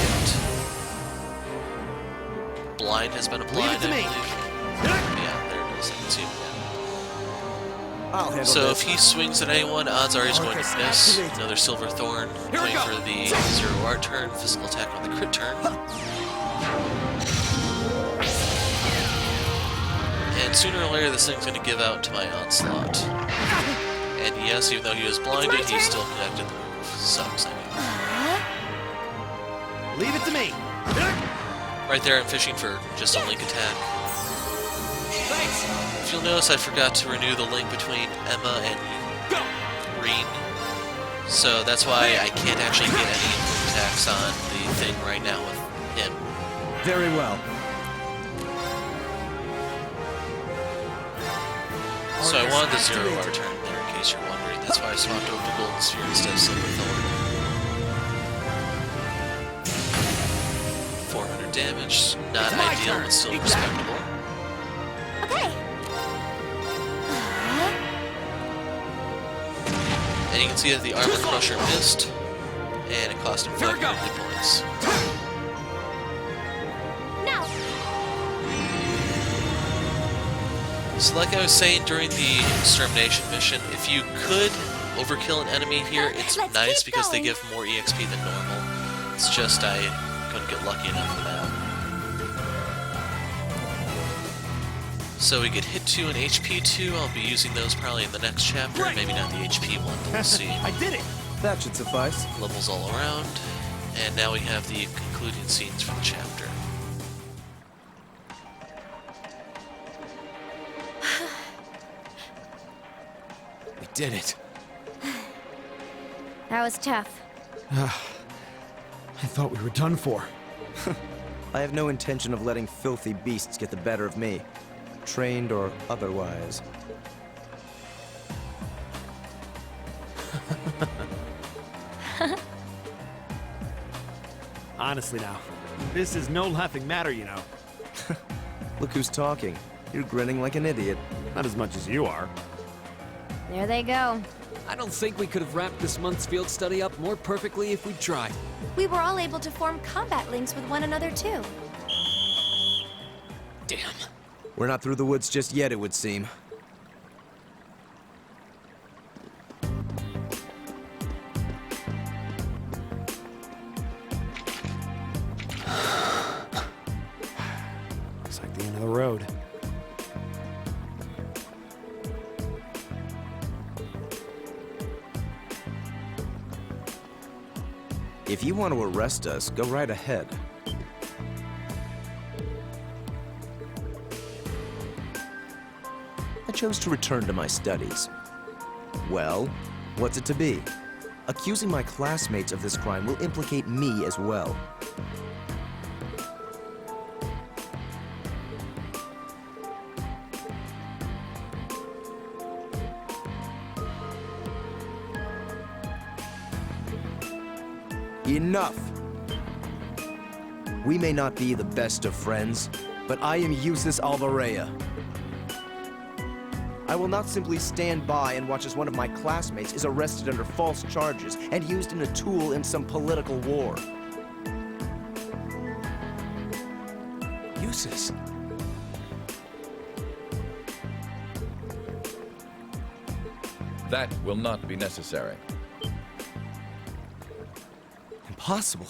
get. Blind has been applied, Leave it to me. I believe. Yeah, there it is. I can see it now. I'll handle So if this. he swings at anyone, odds are he's going to Arcus, miss. activate. Another silver thorn, Here we going go. for the 0 art turn, physical attack on the crit turn. And sooner or later this thing's going to give out to my onslaught. And yes, even though he was blinded, turn. he's still connected. The move sucks, I mean. Leave it to me. Right there, I'm fishing for just a link attack. Thanks. If you'll notice, I forgot to renew the link between Emma and Go. Reen. So that's why I can't actually get any attacks on the thing right now with him. Very well. So I Arcus, wanted the 0 activate. art turn there, in case you're wondering. That's why I swapped over to Golden Sphere instead of Silver Thorn. 400 damage, not It's my ideal, turn. but still respectable. Okay. And you can see that the Armor Crusher missed, and it cost him Here we 500 go. hit points. Now. So like I was saying during the extermination mission, if you could overkill an enemy here, it's Let's nice keep because they going. give more EXP than normal. It's just I couldn't get lucky enough for that. So we get hit 2 and HP 2. I'll be using those probably in the next chapter, Right. maybe not the HP one, but we'll see. I did it. That should suffice. Levels all around, and now we have the concluding scenes for the chapter. We did it. That was tough. I thought we were done for. I have no intention of letting filthy beasts get the better of me, trained or otherwise. Honestly now, this is no laughing matter, you know. Look who's talking. You're grinning like an idiot. Not as much as you are. There they go. I don't think we could have wrapped this month's field study up more perfectly if we'd tried. We were all able to form combat links with one another, too. Damn. We're not through the woods just yet, it would seem. Looks like the end of the road. If you want to arrest us, go right ahead. I chose to return to my studies. Well, what's it to be? Accusing my classmates of this crime will implicate me as well. Enough! We may not be the best of friends, but I am Jusis Alvarea. I will not simply stand by and watch as one of my classmates is arrested under false charges and used in a tool in some political war. Jusis. That will not be necessary. Impossible.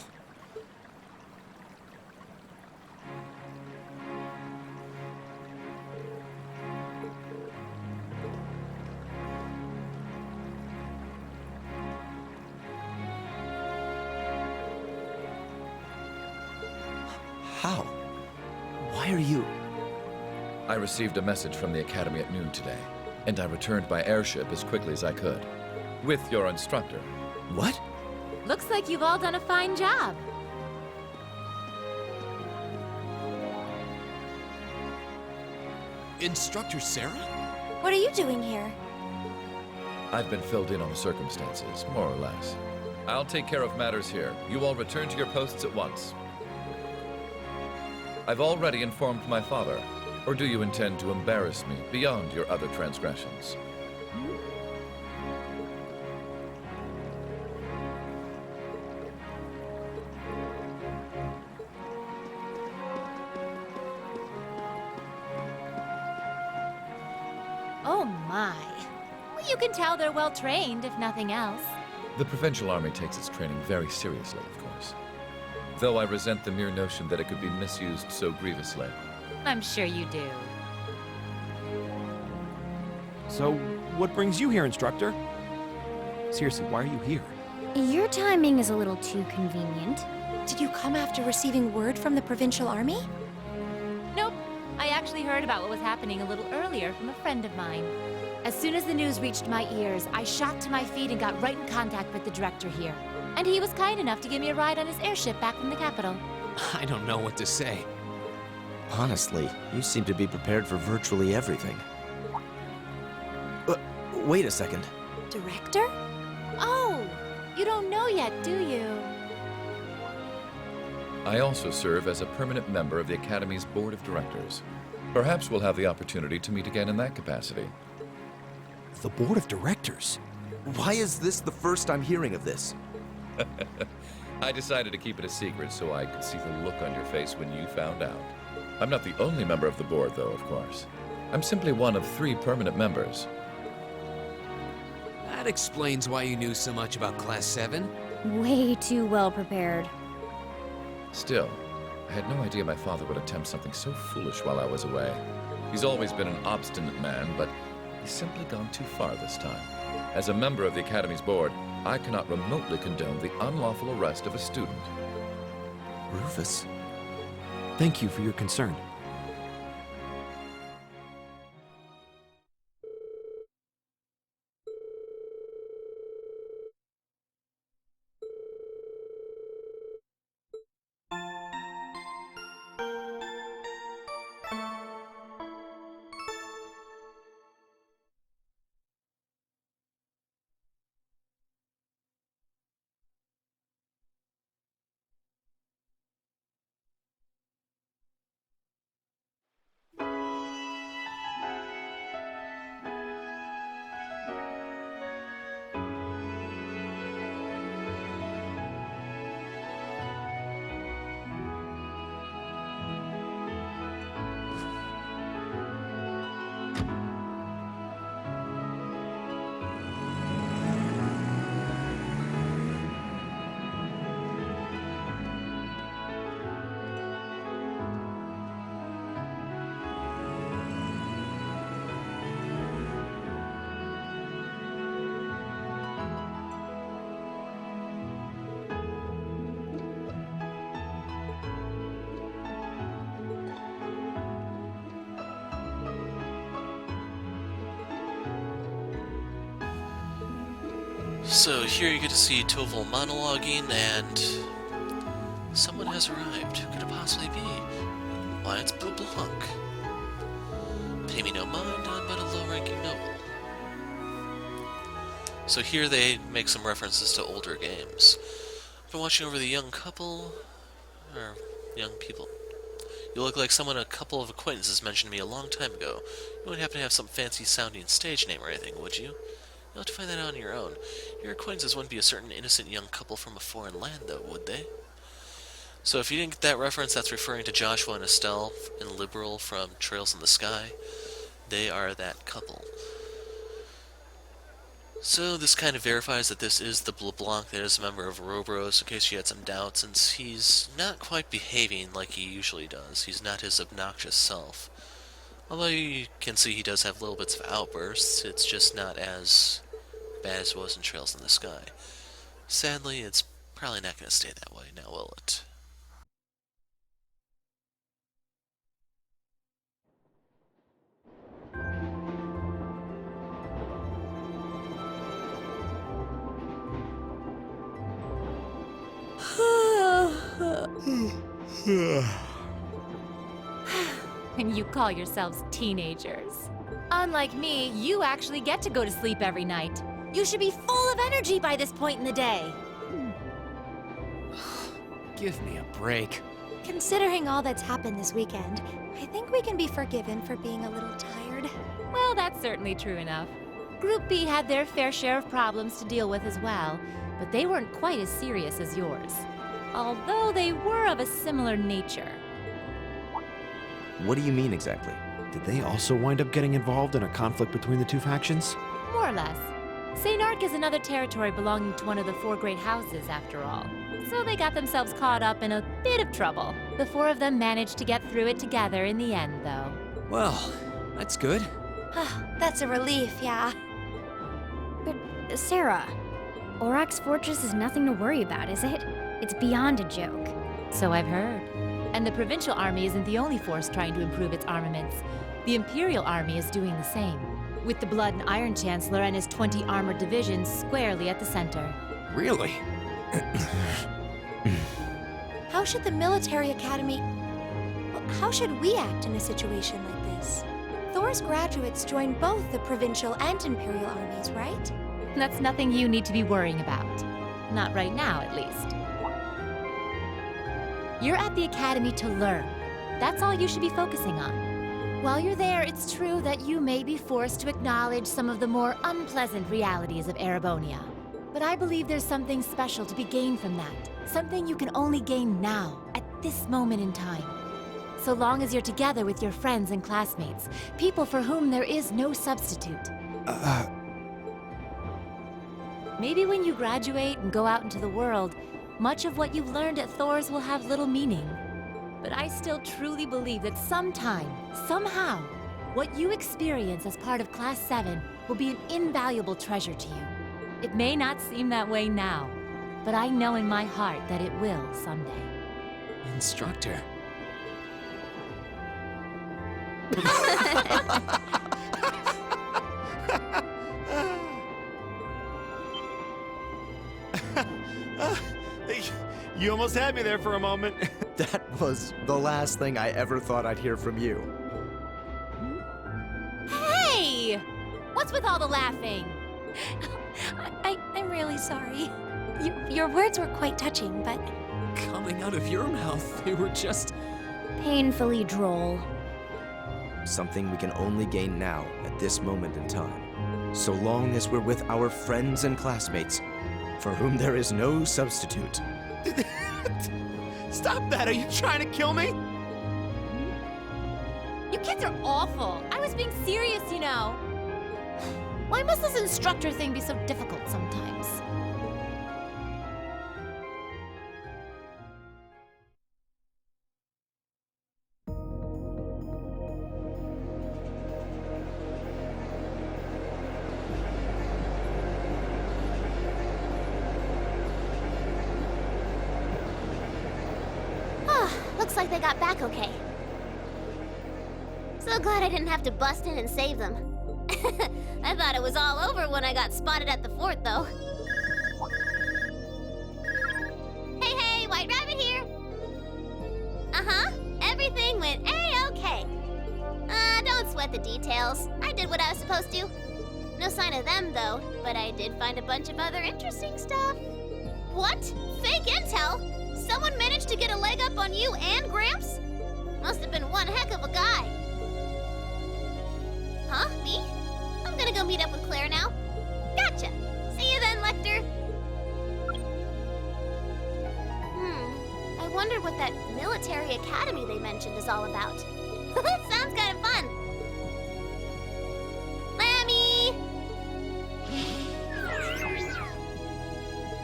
How? Why are you... I received a message from the Academy at noon today, and I returned by airship as quickly as I could. With your instructor. What? Looks like you've all done a fine job. Instructor Sarah? What are you doing here? I've been filled in on the circumstances, more or less. I'll take care of matters here. You all return to your posts at once. I've already informed my father. Or do you intend to embarrass me beyond your other transgressions? Oh my. Well, you can tell they're well trained, if nothing else. The Provincial Army takes its training very seriously, of course. Though I resent the mere notion that it could be misused so grievously. I'm sure you do. So, what brings you here, Instructor? Seriously, why are you here? Your timing is a little too convenient. Did you come after receiving word from the Provincial Army? Nope. I actually heard about what was happening a little earlier from a friend of mine. As soon as the news reached my ears, I shot to my feet and got right in contact with the director here. And he was kind enough to give me a ride on his airship back from the capital. I don't know what to say. Honestly, you seem to be prepared for virtually everything. Wait a second. Director? Oh, you don't know yet, do you? I also serve as a permanent member of the Academy's Board of Directors. Perhaps we'll have the opportunity to meet again in that capacity. The Board of Directors? Why is this the first I'm hearing of this? I decided to keep it a secret so I could see the look on your face when you found out. I'm not the only member of the board, though, of course. I'm simply one of 3 permanent members. That explains why you knew so much about Class 7. Way too well prepared. Still, I had no idea my father would attempt something so foolish while I was away. He's always been an obstinate man, but he's simply gone too far this time. As a member of the Academy's board, I cannot remotely condone the unlawful arrest of a student. Rufus? Thank you for your concern. So here you get to see Toval monologuing, and someone has arrived. Who could it possibly be? Why, it's Blue Blanc. Pay me no mind, I'm but a low-ranking noble. So here they make some references to older games. I've been watching over the young couple, or young people. You look like someone a couple of acquaintances mentioned to me a long time ago. You wouldn't happen to have some fancy-sounding stage name or anything, would you? You'll have to find that out on your own. Your acquaintances wouldn't be a certain innocent young couple from a foreign land, though, would they? So if you didn't get that reference, that's referring to Joshua and Estelle and Liberal from Trails in the Sky. They are that couple. So this kind of verifies that this is the Blue Blanc that is a member of Ouroboros, in case you had some doubts, since he's not quite behaving like he usually does. He's not his obnoxious self. Although you can see he does have little bits of outbursts, it's just not as bad as it was in Trails in the Sky. Sadly, it's probably not going to stay that way now, will it? And you call yourselves teenagers. Unlike me, you actually get to go to sleep every night. You should be full of energy by this point in the day. Give me a break. Considering all that's happened this weekend, I think we can be forgiven for being a little tired. Well, that's certainly true enough. Group B had their fair share of problems to deal with as well, but they weren't quite as serious as yours. Although they were of a similar nature. What do you mean exactly? Did they also wind up getting involved in a conflict between the two factions? More or less. St. Ark is another territory belonging to one of the four great houses, after all. So they got themselves caught up in a bit of trouble. The four of them managed to get through it together in the end, though. Well, that's good. That's a relief, yeah. But, Sarah, Auroch's fortress is nothing to worry about, is it? It's beyond a joke. So I've heard. And the provincial army isn't the only force trying to improve its armaments. The Imperial Army is doing the same, with the Blood and Iron Chancellor and his 20 armored divisions squarely at the center. Really? How should the military academy... Well, how should we act in a situation like this? Thor's graduates join both the provincial and imperial armies, right? That's nothing you need to be worrying about. Not right now, at least. You're at the academy to learn. That's all you should be focusing on. While you're there, it's true that you may be forced to acknowledge some of the more unpleasant realities of Erebonia. But I believe there's something special to be gained from that. Something you can only gain now, at this moment in time. So long as you're together with your friends and classmates, people for whom there is no substitute. Maybe when you graduate and go out into the world, much of what you've learned at Thor's will have little meaning. But I still truly believe that sometime, somehow, what you experience as part of Class 7 will be an invaluable treasure to you. It may not seem that way now, but I know in my heart that it will someday. Instructor. You almost had me there for a moment. That was the last thing I ever thought I'd hear from you. Hey! What's with all the laughing? I'm really sorry. Your words were quite touching, but... Coming out of your mouth, they were just... Painfully droll. Something we can only gain now, at this moment in time. So long as we're with our friends and classmates, for whom there is no substitute. Stop that! Are you trying to kill me? You kids are awful. I was being serious, you know. Why must this instructor thing be so difficult sometimes? Looks like they got back okay. So glad I didn't have to bust in and save them. I thought it was all over when I got spotted at the fort, though. Hey, White Rabbit here! Uh-huh, everything went A-okay. Don't sweat the details. I did what I was supposed to. No sign of them, though, but I did find a bunch of other interesting stuff. What? Fake intel? Someone managed to get a leg up on you and Gramps? Must have been one heck of a guy. Huh? Me? I'm gonna go meet up with Claire now. Gotcha. See you then, Lecter. I wonder what that military academy they mentioned is all about. Sounds kind of fun. Lammy!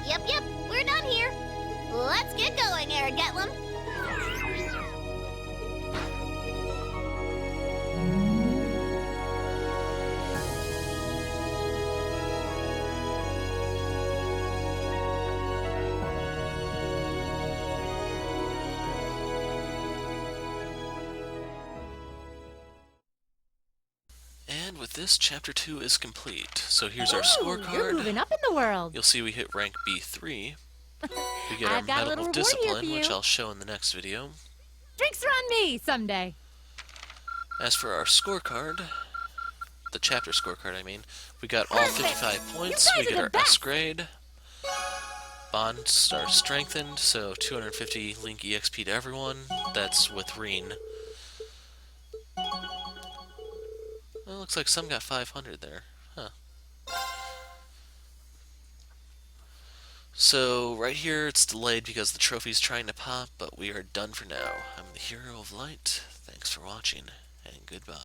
Yep, we're done here. Let's get going, Eric Getlum. And with this, Chapter 2 is complete. So here's our Ooh, scorecard. You're moving up in the world. You'll see we hit rank B3. We get our I've got a Medal little of reward here for Discipline, which you. I'll show in the next video. Drinks are on me someday. As for our scorecard, the chapter scorecard, I mean, we got all 55 points. We get our S grade. Bonds are strengthened, so 250 Link EXP to everyone. That's with Reen. Well, looks like some got 500 there. Huh. So, right here, it's delayed because the trophy's trying to pop, but we are done for now. I'm the Hero of Light. Thanks for watching, and goodbye.